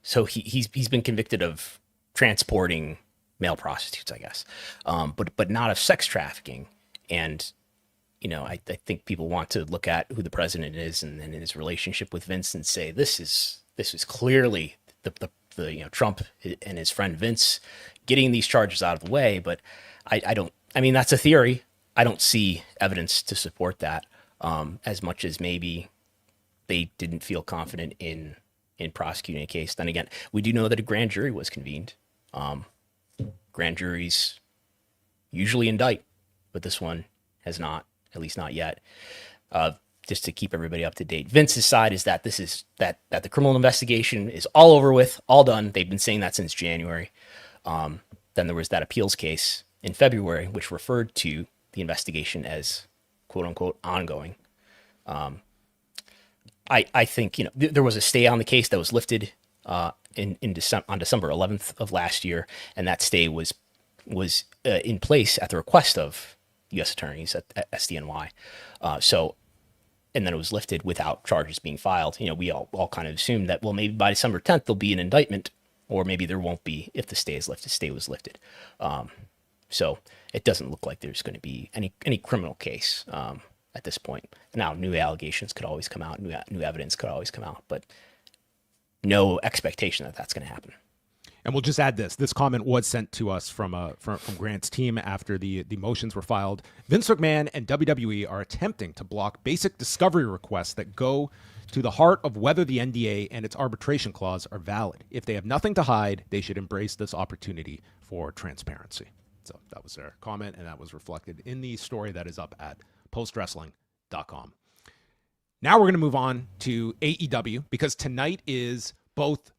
Speaker 7: So he's been convicted of transporting male prostitutes, I guess, but not of sex trafficking. And, I think people want to look at who the president is and his relationship with Vince and say, this is clearly the Trump and his friend Vince getting these charges out of the way. But that's a theory. I don't see evidence to support that, as much as maybe they didn't feel confident in prosecuting a case. Then again, we do know that a grand jury was convened. Grand juries usually indict, but this one has not, at least not yet. Just to keep everybody up to date, Vince's side is that that the criminal investigation is all over with, all done. They've been saying that since January. Then there was that appeals case in February, which referred to the investigation as "quote unquote" ongoing. I think there was a stay on the case that was lifted on December 11th of last year, and that stay was in place at the request of U.S. attorneys at SDNY. And then it was lifted without charges being filed. We all kind of assumed that, well, maybe by December 10th there'll be an indictment, or maybe there won't be if the stay is lifted. Stay was lifted. So it doesn't look like there's going to be any criminal case at this point. Now, new allegations could always come out, new evidence could always come out, but no expectation that that's going to happen.
Speaker 6: And we'll just add this. This comment was sent to us from Grant's team after the motions were filed. Vince McMahon and WWE are attempting to block basic discovery requests that go to the heart of whether the NDA and its arbitration clause are valid. If they have nothing to hide, they should embrace this opportunity for transparency. So that was their comment, and that was reflected in the story that is up at postwrestling.com. Now we're going to move on to AEW, because tonight is both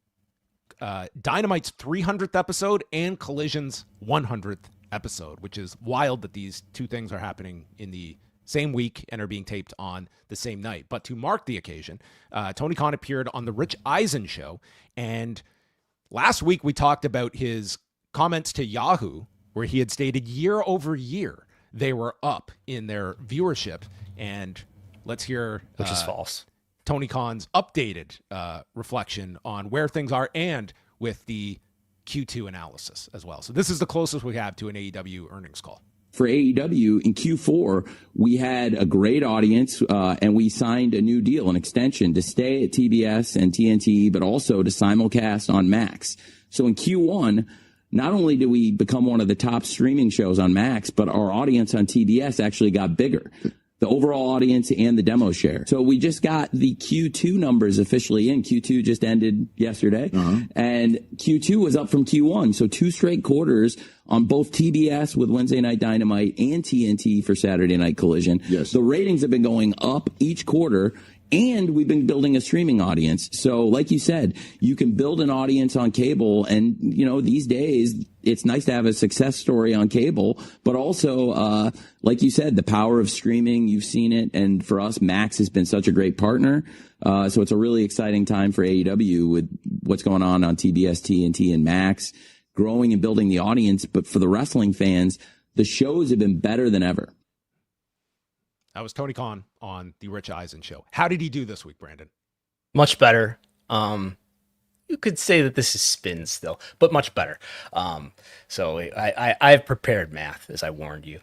Speaker 6: Dynamite's 300th episode and Collision's 100th episode, which is wild that these two things are happening in the same week and are being taped on the same night. But to mark the occasion, Tony Khan appeared on the Rich Eisen show, and last week we talked about his comments to Yahoo, where he had stated year over year they were up in their viewership, and Let's hear
Speaker 7: which is false.
Speaker 6: Tony Khan's updated reflection on where things are and with the Q2 analysis as well. So this is the closest we have to an AEW earnings call.
Speaker 12: For AEW in Q4, we had a great audience, and we signed a new deal, an extension to stay at TBS and TNT, but also to simulcast on Max. So in Q1, not only did we become one of the top streaming shows on Max, but our audience on TBS actually got bigger. The overall audience and the demo share. So we just got the Q2 numbers officially in. Q2 just ended yesterday, and Q2 was up from Q1. So 2 straight quarters on both TBS with Wednesday Night Dynamite and TNT for Saturday Night Collision. Yes. The ratings have been going up each quarter, and we've been building a streaming audience. So like you said, you can build an audience on cable, and these days it's nice to have a success story on cable, but also, like you said, the power of streaming, you've seen it. And for us, Max has been such a great partner. So it's a really exciting time for AEW with what's going on TBS, TNT, and Max, growing and building the audience. But for the wrestling fans, the shows have been better than ever.
Speaker 6: That was Tony Khan on the Rich Eisen show. How did he do this week, Brandon?
Speaker 7: Much better. You could say that this is spin still, but much better. So I've prepared math, as I warned you.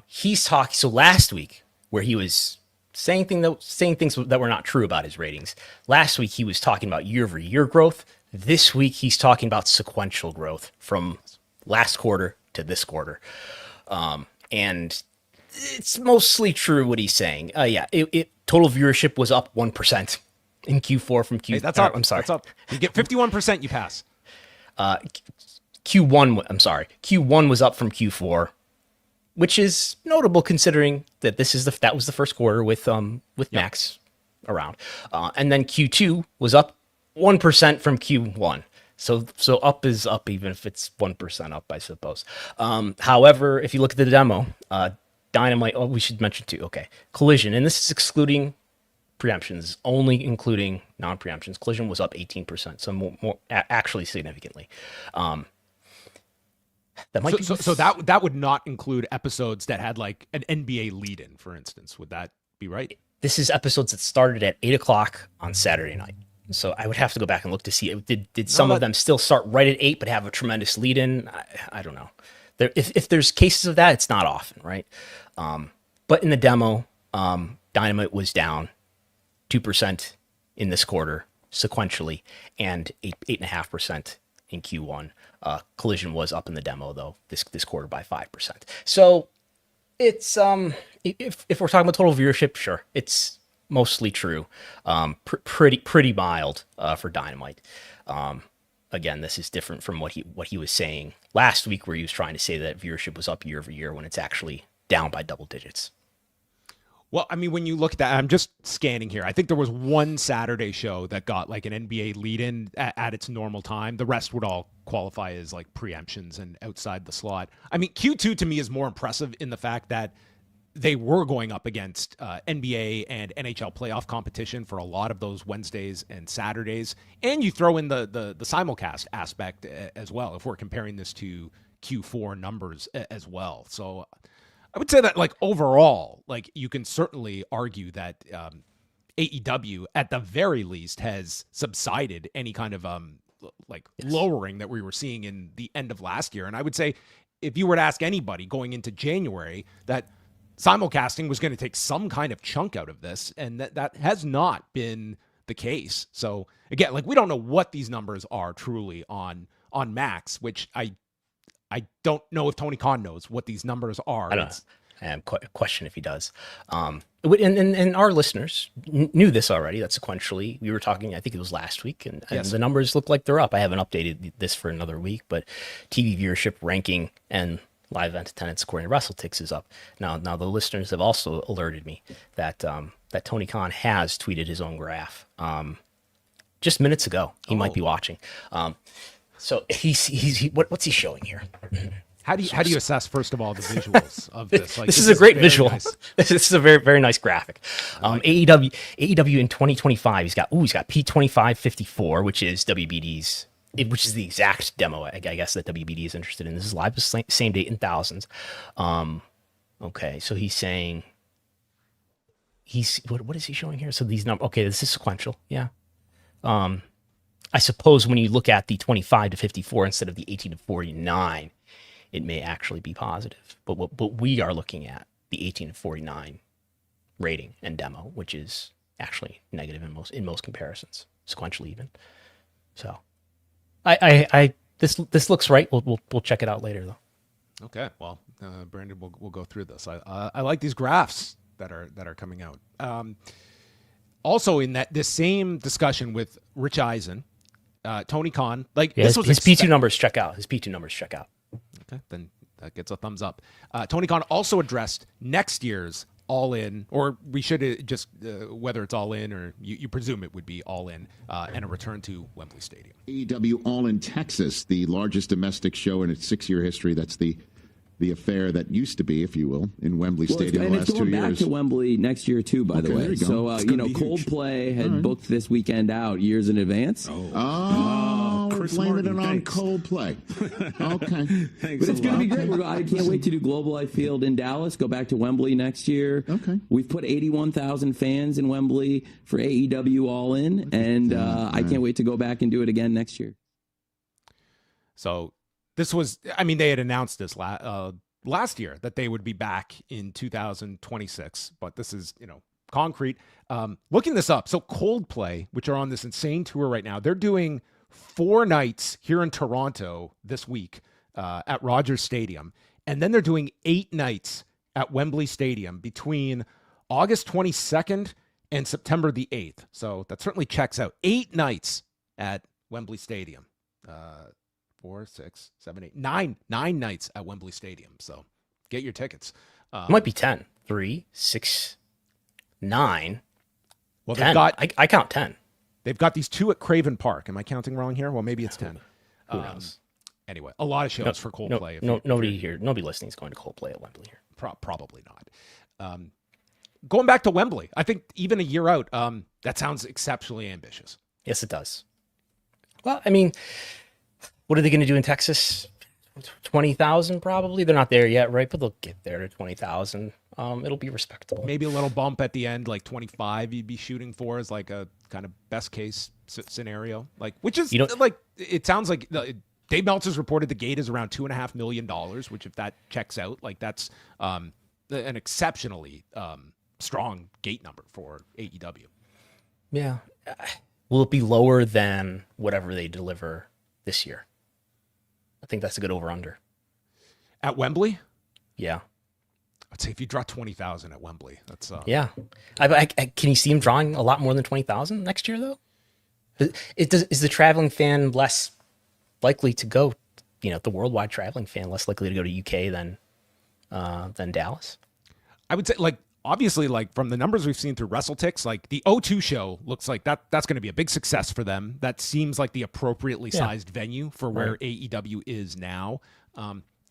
Speaker 7: He's talking. So last week, where he was saying things that were not true about his ratings. Last week he was talking about year-over-year growth. This week he's talking about sequential growth from last quarter to this quarter, and it's mostly true what he's saying. Total viewership was up 1%. In Q4 from Q.
Speaker 6: Hey, that's up. I'm sorry. That's up. You get 51%. You pass.
Speaker 7: Q1. I'm sorry. Q1 was up from Q4, which is notable considering that that was the first quarter with Max around, and then Q2 was up 1% from Q1. So up is up, even if it's 1% up, I suppose. However, if you look at the demo, Dynamite. Oh, we should mention too. Okay, Collision, and this is excluding preemptions, only including non-preemptions. Collision was up 18%, so more actually significantly. That might
Speaker 6: so that would not include episodes that had like an NBA lead-in, for instance. Would that be right?
Speaker 7: This is episodes that started at 8:00 on Saturday night. So I would have to go back and look to see did some of them still start right at 8 but have a tremendous lead-in. I don't know. If there's cases of that, it's not often, right? But in the demo, Dynamite was down 2% in this quarter sequentially, and 8.5% in Q1. Collision was up in the demo though this quarter by 5%. So it's if we're talking about total viewership, sure, it's mostly true. Pretty mild for Dynamite. Again, this is different from what he was saying last week, where he was trying to say that viewership was up year over year when it's actually down by double digits.
Speaker 6: Well, I mean, when you look at that, I'm just scanning here. I think there was one Saturday show that got like an NBA lead-in at its normal time. The rest would all qualify as like preemptions and outside the slot. I mean, Q2 to me is more impressive in the fact that they were going up against NBA and NHL playoff competition for a lot of those Wednesdays and Saturdays. And you throw in the simulcast aspect as well, if we're comparing this to Q4 numbers as well. So I would say that, like, overall, like, you can certainly argue that AEW, at the very least, has subsided any kind of lowering that we were seeing in the end of last year. And I would say, if you were to ask anybody going into January, that simulcasting was going to take some kind of chunk out of this, and that has not been the case. So again, like, we don't know what these numbers are truly on Max, which I don't know if Tony Khan knows what these numbers are.
Speaker 7: I don't know. I have a question if he does. And our listeners knew this already, that sequentially we were talking, I think it was last week, and
Speaker 6: Yes.
Speaker 7: the numbers look like they're up. I haven't updated this for another week, but TV viewership ranking and live event attendance according to WrestleTix is up. Now the listeners have also alerted me that that Tony Khan has tweeted his own graph just minutes ago. He might be watching. So what's he showing here?
Speaker 6: How do you assess, first of all, the visuals of this? Like,
Speaker 7: this is a great visual.
Speaker 6: Nice.
Speaker 7: This is a very, very nice graphic. AEW in 2025, he's got P2554, which is WBD's, which is the exact demo, I guess, that WBD is interested in. This is live, same date in thousands. Okay, so he's saying what is he showing here? So these numbers, okay, this is sequential. Yeah. I suppose when you look at the 25 to 54 instead of the 18 to 49, it may actually be positive. But we are looking at the 18 to 49 rating and demo, which is actually negative in most comparisons, sequentially even. So, this looks right. We'll check it out later though.
Speaker 6: Okay, well, Brandon, we'll go through this. I like these graphs that are coming out. Also, in this same discussion with Rich Eisen, Tony Khan,
Speaker 7: his P2 numbers check out. His P2 numbers check out.
Speaker 6: Okay, then that gets a thumbs up. Tony Khan also addressed next year's All In, or we should just whether it's All In or you presume it would be All In, and a return to Wembley Stadium.
Speaker 13: AEW All In Texas, the largest domestic show in its 6-year history. That's the affair that used to be, if you will, in Wembley Stadium the last 2 years.
Speaker 12: And it's going back to Wembley next year, too, by the way. So, Coldplay had booked this weekend out years in advance.
Speaker 13: We're blaming it on Coldplay. Okay.
Speaker 12: But it's going to be great. I can't wait to do Global Life Field in Dallas, go back to Wembley next year.
Speaker 13: Okay.
Speaker 12: We've put 81,000 fans in Wembley for AEW All In, and I can't wait to go back and do it again next year.
Speaker 6: So this was, they had announced this last year that they would be back in 2026, but this is, concrete. Looking this up, so Coldplay, which are on this insane tour right now, they're doing 4 nights here in Toronto this week at Rogers Stadium, and then they're doing 8 nights at Wembley Stadium between August 22nd and September the 8th. So that certainly checks out. 8 nights at Wembley Stadium. 4, 6, 7, 8, 9 nights at Wembley Stadium. So get your tickets.
Speaker 7: It might be 10. 3, 6, 9.
Speaker 6: Well,
Speaker 7: 10.
Speaker 6: they've got.
Speaker 7: I count 10.
Speaker 6: They've got these 2 at Craven Park. Am I counting wrong here? Well, maybe it's 10.
Speaker 7: Who knows?
Speaker 6: Anyway, a lot of shows for Coldplay.
Speaker 7: Nobody listening is going to Coldplay at Wembley here.
Speaker 6: Probably not. Going back to Wembley, I think even a year out, that sounds exceptionally ambitious.
Speaker 7: Yes, it does. Well, what are they going to do in Texas? 20,000 probably. They're not there yet, right? But they'll get there to 20,000. It'll be respectable.
Speaker 6: Maybe a little bump at the end, like 25 you'd be shooting for as like a kind of best case scenario. Which is it sounds like Dave Meltzer's reported the gate is around $2.5 million, which if that checks out, that's an exceptionally strong gate number for AEW.
Speaker 7: Yeah. Will it be lower than whatever they deliver this year? I think that's a good over-under.
Speaker 6: At Wembley?
Speaker 7: Yeah.
Speaker 6: I'd say if you draw 20,000 at Wembley, that's...
Speaker 7: Yeah. Can you see him drawing a lot more than 20,000 next year, though? Is the traveling fan less likely to go, the worldwide traveling fan less likely to go to UK than Dallas?
Speaker 6: I would say, obviously, from the numbers we've seen through WrestleTix, the O2 show looks like that's going to be a big success for them. That seems like the appropriately sized venue for where AEW is now.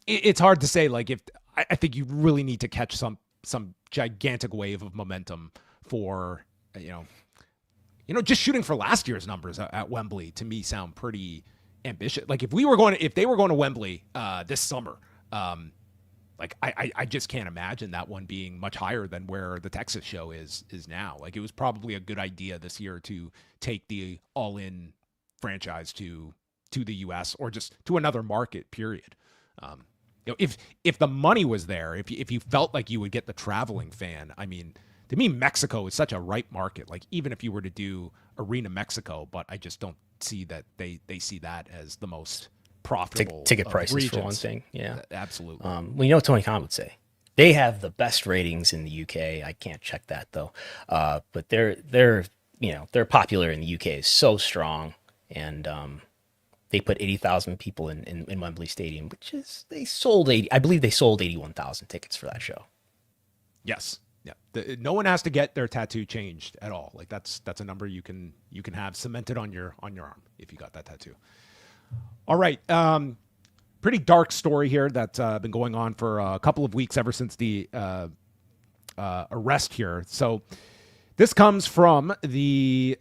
Speaker 6: It's hard to say, if I think you really need to catch some gigantic wave of momentum for, just shooting for last year's numbers at Wembley to me sound pretty ambitious. If they were going to Wembley this summer, I just can't imagine that one being much higher than where the Texas show is now. It was probably a good idea this year to take the All In franchise to the US or just to another market, period. If the money was there, if you felt like you would get the traveling fan, to me, Mexico is such a ripe market. Even if you were to do Arena Mexico, but I just don't see that they see that as the most profitable
Speaker 7: ticket prices
Speaker 6: regions.
Speaker 7: For one thing. Yeah,
Speaker 6: absolutely.
Speaker 7: Tony Khan would say they have the best ratings in the UK. I can't check that though, but they're popular in the UK is so strong, and they put 80,000 people in Wembley Stadium, which is I believe they sold 81,000 tickets for that show.
Speaker 6: Yes. Yeah. No one has to get their tattoo changed at all. That's a number you can have cemented on your arm if you got that tattoo. All right. Pretty dark story here that's been going on for a couple of weeks ever since the arrest here. So this comes from the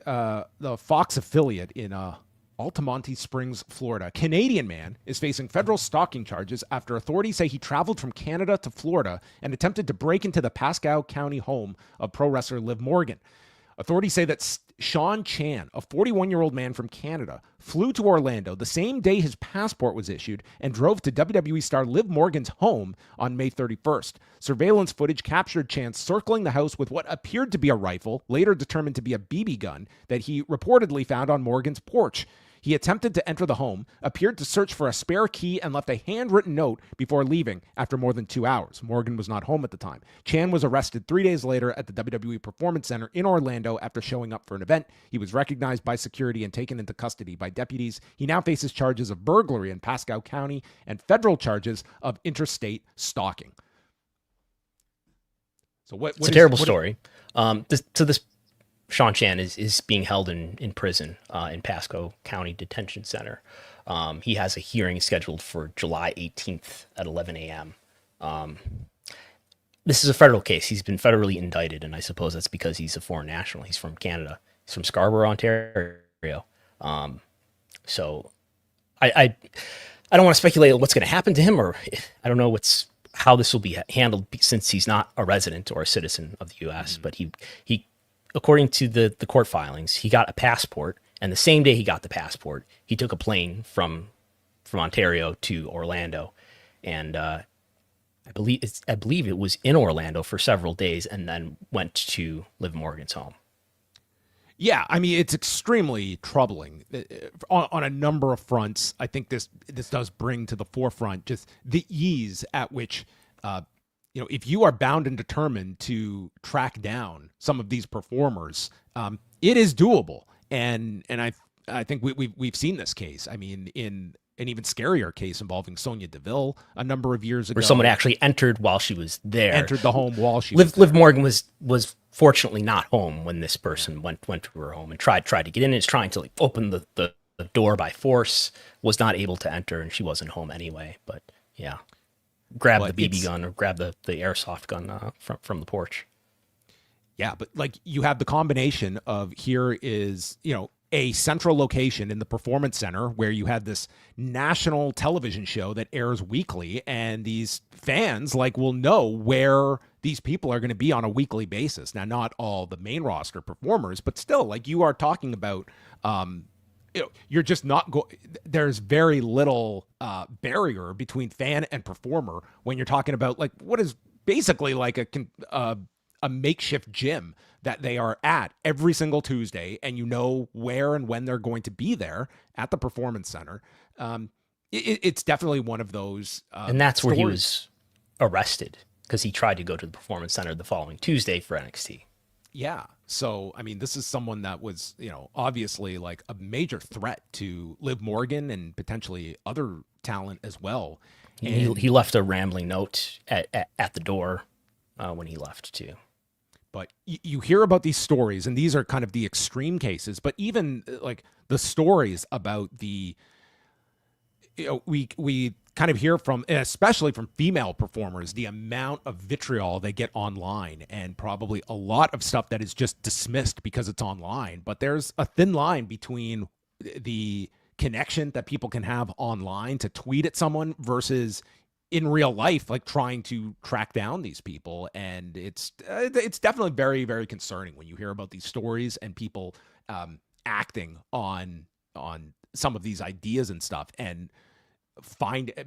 Speaker 6: Fox affiliate in Altamonte Springs, Florida. A Canadian man is facing federal stalking charges after authorities say he traveled from Canada to Florida and attempted to break into the Pasco County home of pro wrestler Liv Morgan. Authorities say that Sean Chan, a 41-year-old man from Canada, flew to Orlando the same day his passport was issued and drove to WWE star Liv Morgan's home on May 31st. Surveillance footage captured Chan circling the house with what appeared to be a rifle, later determined to be a BB gun, that he reportedly found on Morgan's porch. He attempted to enter the home, appeared to search for a spare key, and left a handwritten note before leaving after more than 2 hours. Morgan was not home at the time. Chan was arrested 3 days later at the WWE Performance Center in Orlando after showing up for an event. He was recognized by security and taken into custody by deputies. He now faces charges of burglary in Pasco County and federal charges of interstate stalking. So
Speaker 7: it's a terrible story. This Sean Chan is being held in prison in Pasco County Detention Center. He has a hearing scheduled for July 18th at 11 a.m. This is a federal case. He's been federally indicted, and I suppose that's because he's a foreign national. He's from Canada. He's from Scarborough, Ontario. So I don't want to speculate on what's going to happen to him, or I don't know how this will be handled since he's not a resident or a citizen of the U.S. But he according to the court filings, he got a passport, and the same day he got the passport, he took a plane from Ontario to Orlando, and I believe it was in Orlando for several days, and then went to Liv Morgan's home.
Speaker 6: Yeah, I mean, it's extremely troubling on a number of fronts. I think this does bring to the forefront just the ease at which if you are bound and determined to track down some of these performers, it is doable. And I think we've seen this case. I mean, in an even scarier case involving Sonya Deville a number of years ago,
Speaker 7: where someone actually entered while she was there,
Speaker 6: entered the home while she was there.
Speaker 7: Liv Morgan was fortunately not home when this person went to her home and tried to get in. And is trying to open the door by force, was not able to enter, and she wasn't home anyway. But yeah. Grab the BB gun or grab the airsoft gun from the porch.
Speaker 6: Yeah, but you have the combination of here is, a central location in the Performance Center where you have this national television show that airs weekly, and these fans will know where these people are going to be on a weekly basis. Now, not all the main roster performers, but still, you are talking about, you're just not there's very little barrier between fan and performer when you're talking about what is basically a makeshift gym that they are at every single Tuesday, and where and when they're going to be there at the Performance Center. It's definitely one of those
Speaker 7: and that's
Speaker 6: stories.
Speaker 7: Where he was arrested, because he tried to go to the Performance Center the following Tuesday for NXT.
Speaker 6: Yeah. So, I mean, this is someone that was, obviously a major threat to Liv Morgan and potentially other talent as well. And
Speaker 7: he left a rambling note at the door when he left too.
Speaker 6: But you hear about these stories, and these are kind of the extreme cases, but even the stories about we kind of hear from, especially from female performers, the amount of vitriol they get online, and probably a lot of stuff that is just dismissed because it's online. But there's a thin line between the connection that people can have online to tweet at someone versus in real life, trying to track down these people. And it's definitely very, very concerning when you hear about these stories and people acting on some of these ideas and stuff, and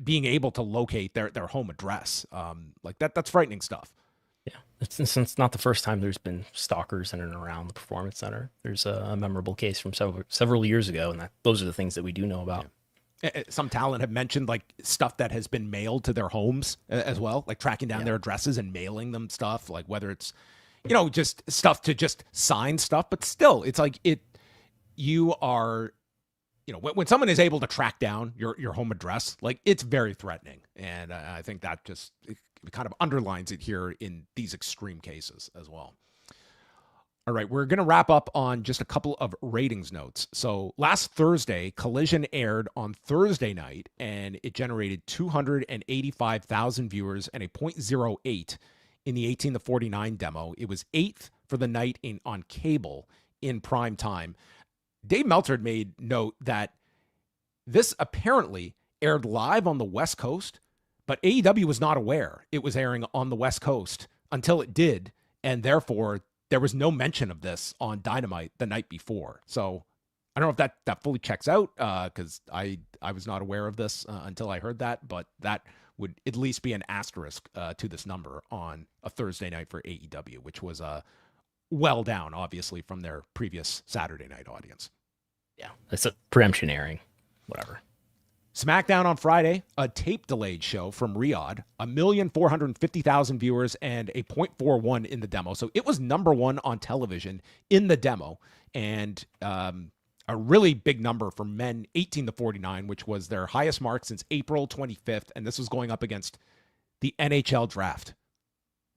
Speaker 6: being able to locate their home address. That's frightening stuff.
Speaker 7: Yeah. It's not the first time there's been stalkers in and around the Performance Center. There's a memorable case from several years ago, and those are the things that we do know about.
Speaker 6: Yeah. Some talent have mentioned stuff that has been mailed to their homes as well, tracking down their addresses and mailing them stuff, whether it's, just stuff to just sign stuff, but still it's you are, when someone is able to track down your home address, it's very threatening. And I think that just it kind of underlines it here in these extreme cases as well. All right, we're going to wrap up on just a couple of ratings notes. So last Thursday, Collision aired on Thursday night, and it generated 285,000 viewers and a 0.08 in the 18 to 49 demo. It was 8th for the night on cable in prime time. Dave Meltzer made note that This apparently aired live on the West Coast, but AEW was not aware it was airing on the West Coast until it did, and therefore there was no mention of this on Dynamite the night before. So I don't know if that fully checks out, because I was not aware of this until I heard that, but that would at least be an asterisk to this number on a Thursday night for AEW, which was well down, obviously, from their previous Saturday night audience.
Speaker 7: Yeah, it's a preemption airing, whatever.
Speaker 6: SmackDown on Friday, a tape-delayed show from Riyadh, 1,450,000 viewers and a 0.41 in the demo. So it was number one on television in the demo, and a really big number for men 18 to 49, which was their highest mark since April 25th, and this was going up against the NHL draft.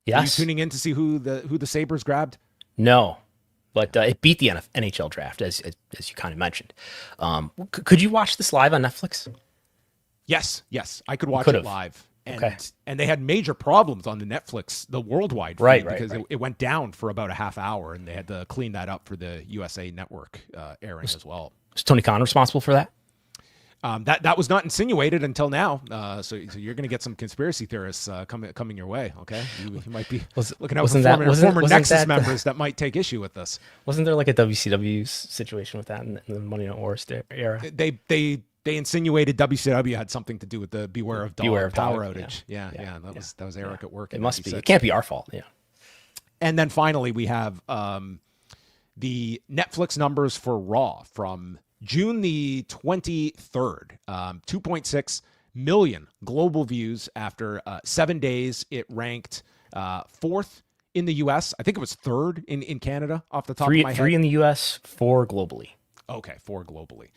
Speaker 7: Yes.
Speaker 6: Are you tuning in to see who the Sabres grabbed?
Speaker 7: No, but it beat the NHL draft, as you kind of mentioned. Could you watch this live on Netflix?
Speaker 6: Yes, I could watch it live. And they had major problems on the Netflix, the worldwide feed, because it went down for about a half hour, and they had to clean that up for the USA Network airing as well.
Speaker 7: Was Tony Khan responsible for that?
Speaker 6: That was not insinuated until now. So you're going to get some conspiracy theorists coming your way. Okay, you might be looking out for former Nexus members that might take issue with this.
Speaker 7: Wasn't there like a WCW situation with that in the Monday Night Wars era?
Speaker 6: They insinuated WCW had something to do with the Beware of Dog power outage. Yeah. That was Eric at work.
Speaker 7: It must be. It can't be our fault. Yeah.
Speaker 6: And then finally we have the Netflix numbers for Raw from June the 23rd. 2.6 million global views after 7 days. It ranked fourth in the U.S. I think it was third in Canada off the top of my head.
Speaker 7: 3 in the U.S., 4 globally.
Speaker 6: Okay, 4 globally.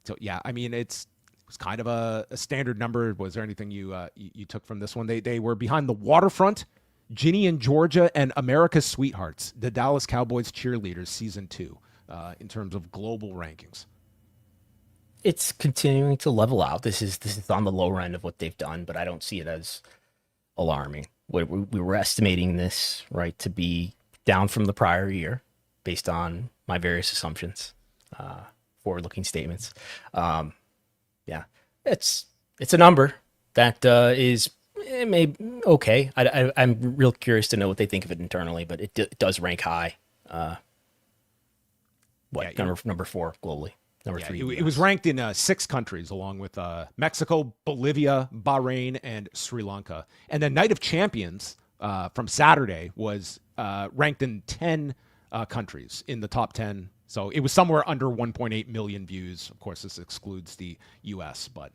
Speaker 6: So yeah, I mean it was kind of a standard number. Was there anything you took from this one? They were behind The Waterfront, Ginny and Georgia, and America's Sweethearts, the Dallas Cowboys Cheerleaders season 2, in terms of global rankings.
Speaker 7: It's continuing to level out. This is on the lower end of what they've done, but I don't see it as alarming. We were estimating this to be down from the prior year based on my various assumptions. Forward-looking statements. It's a number that is maybe okay. I'm real curious to know what they think of it internally, but it does rank high. Number 4 globally. Number 3.
Speaker 6: It was ranked in 6 countries, along with Mexico, Bolivia, Bahrain, and Sri Lanka. And the Night of Champions from Saturday was ranked in 10 countries in the top 10. So it was somewhere under 1.8 million views. Of course, this excludes the U.S., but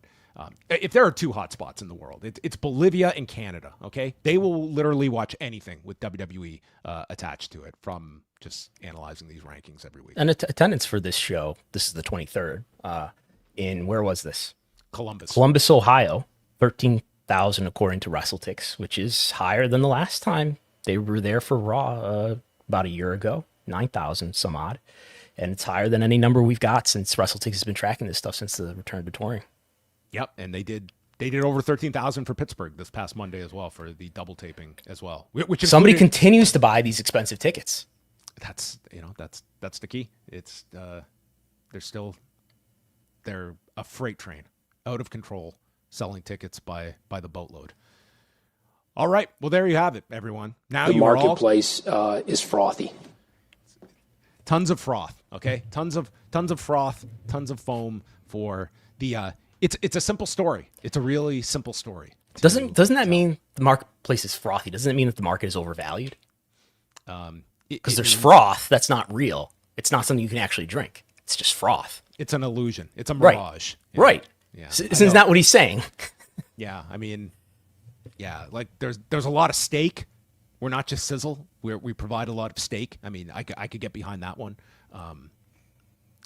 Speaker 6: if there are 2 hotspots in the world, it's Bolivia and Canada, okay? They will literally watch anything with WWE attached to it from just analyzing these rankings every week.
Speaker 7: And attendance for this show, this is the 23rd, where was this? Columbus, Ohio, 13,000 according to WrestleTix, which is higher than the last time they were there for Raw about a year ago, 9,000 some odd. And it's higher than any number we've got since WrestleTix has been tracking this stuff since the return to touring.
Speaker 6: Yep, and they did over 13,000 for Pittsburgh this past Monday as well for the double taping as well. Which
Speaker 7: somebody continues to buy these expensive tickets.
Speaker 6: That's the key. It's they're a freight train, out of control, selling tickets by the boatload. All right, well there you have it, everyone. Now
Speaker 14: the marketplace is frothy.
Speaker 6: Tons of froth, okay? Tons of froth, tons of foam for the it's a simple story. It's a really simple story.
Speaker 7: Doesn't that mean the marketplace is frothy? Doesn't it mean that the market is overvalued? Because there's froth that's not real. It's not something you can actually drink. It's just froth.
Speaker 6: It's an illusion. It's a mirage.
Speaker 7: Right. Yeah. Isn't that what he's saying?
Speaker 6: Yeah, I mean, like there's a lot of steak. We're not just sizzle. We provide a lot of steak. I mean, I could get behind that one.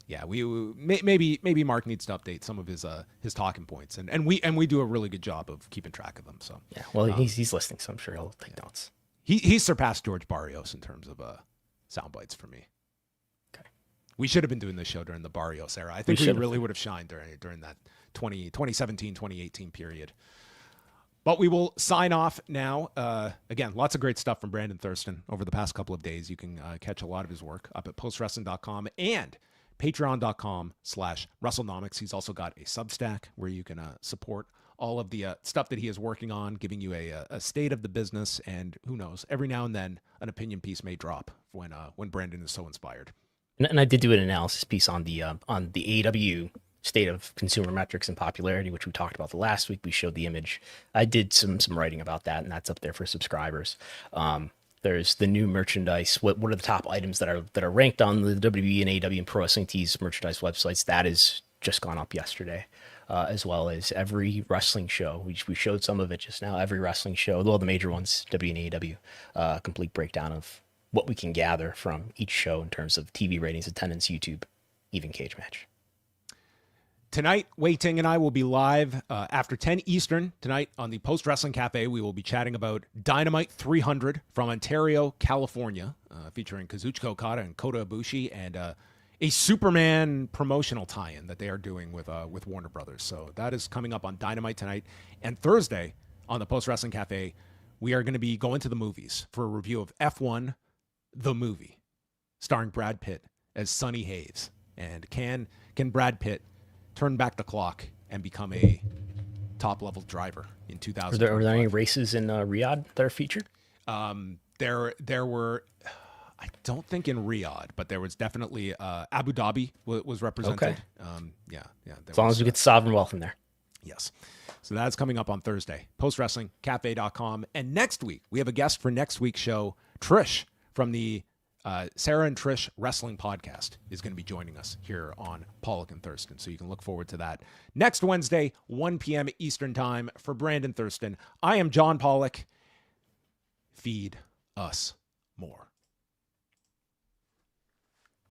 Speaker 6: Maybe Mark needs to update some of his talking points, and we do a really good job of keeping track of them. So
Speaker 7: yeah, well, he's listening, so I'm sure he'll take notes.
Speaker 6: He's surpassed George Barrios in terms of sound bites for me.
Speaker 7: Okay,
Speaker 6: we should have been doing this show during the Barrios era. I think we really would have shined during that 2017, 2018 period. But we will sign off now. Again, lots of great stuff from Brandon Thurston over the past couple of days. You can catch a lot of his work up at postwrestling.com and patreon.com/WrestleNomics. He's also got a Substack where you can support all of the stuff that he is working on, giving you a state of the business. And who knows, every now and then an opinion piece may drop when Brandon is so inspired.
Speaker 7: And I did do an analysis piece on the AEW state of consumer metrics and popularity, which we talked about the last week. We showed the image. I did some writing about that, and that's up there for subscribers. There's the new merchandise. What are the top items that are ranked on the WWE and AEW and Pro Wrestling Tees merchandise websites? That is just gone up yesterday, as well as every wrestling show. We showed some of it just now. Every wrestling show, well, the major ones, W and AEW, complete breakdown of what we can gather from each show in terms of TV ratings, attendance, YouTube, even cage match.
Speaker 6: Tonight, Wei Ting and I will be live after 10 Eastern tonight on the Post Wrestling Cafe. We will be chatting about Dynamite 300 from Ontario, California, featuring Kazuchika Okada and Kota Ibushi, and a Superman promotional tie-in that they are doing with Warner Brothers. So that is coming up on Dynamite tonight. And Thursday on the Post Wrestling Cafe, we are going to be going to the movies for a review of F1, the movie, starring Brad Pitt as Sonny Hayes. And can Brad Pitt turn back the clock and become a top-level driver in 2000?
Speaker 7: Were there any races in Riyadh that are featured?
Speaker 6: There were, I don't think in Riyadh, but there was definitely Abu Dhabi was represented.
Speaker 7: Okay. As long as we get sovereign wealth in there.
Speaker 6: Yes. So that's coming up on Thursday. PostWrestlingCafe.com. And next week, we have a guest for next week's show. Trish from the Sarah and Trish Wrestling Podcast is going to be joining us here on Pollock and Thurston. So you can look forward to that next Wednesday, 1 p.m. Eastern Time. For Brandon Thurston, I am John Pollock. Feed us more.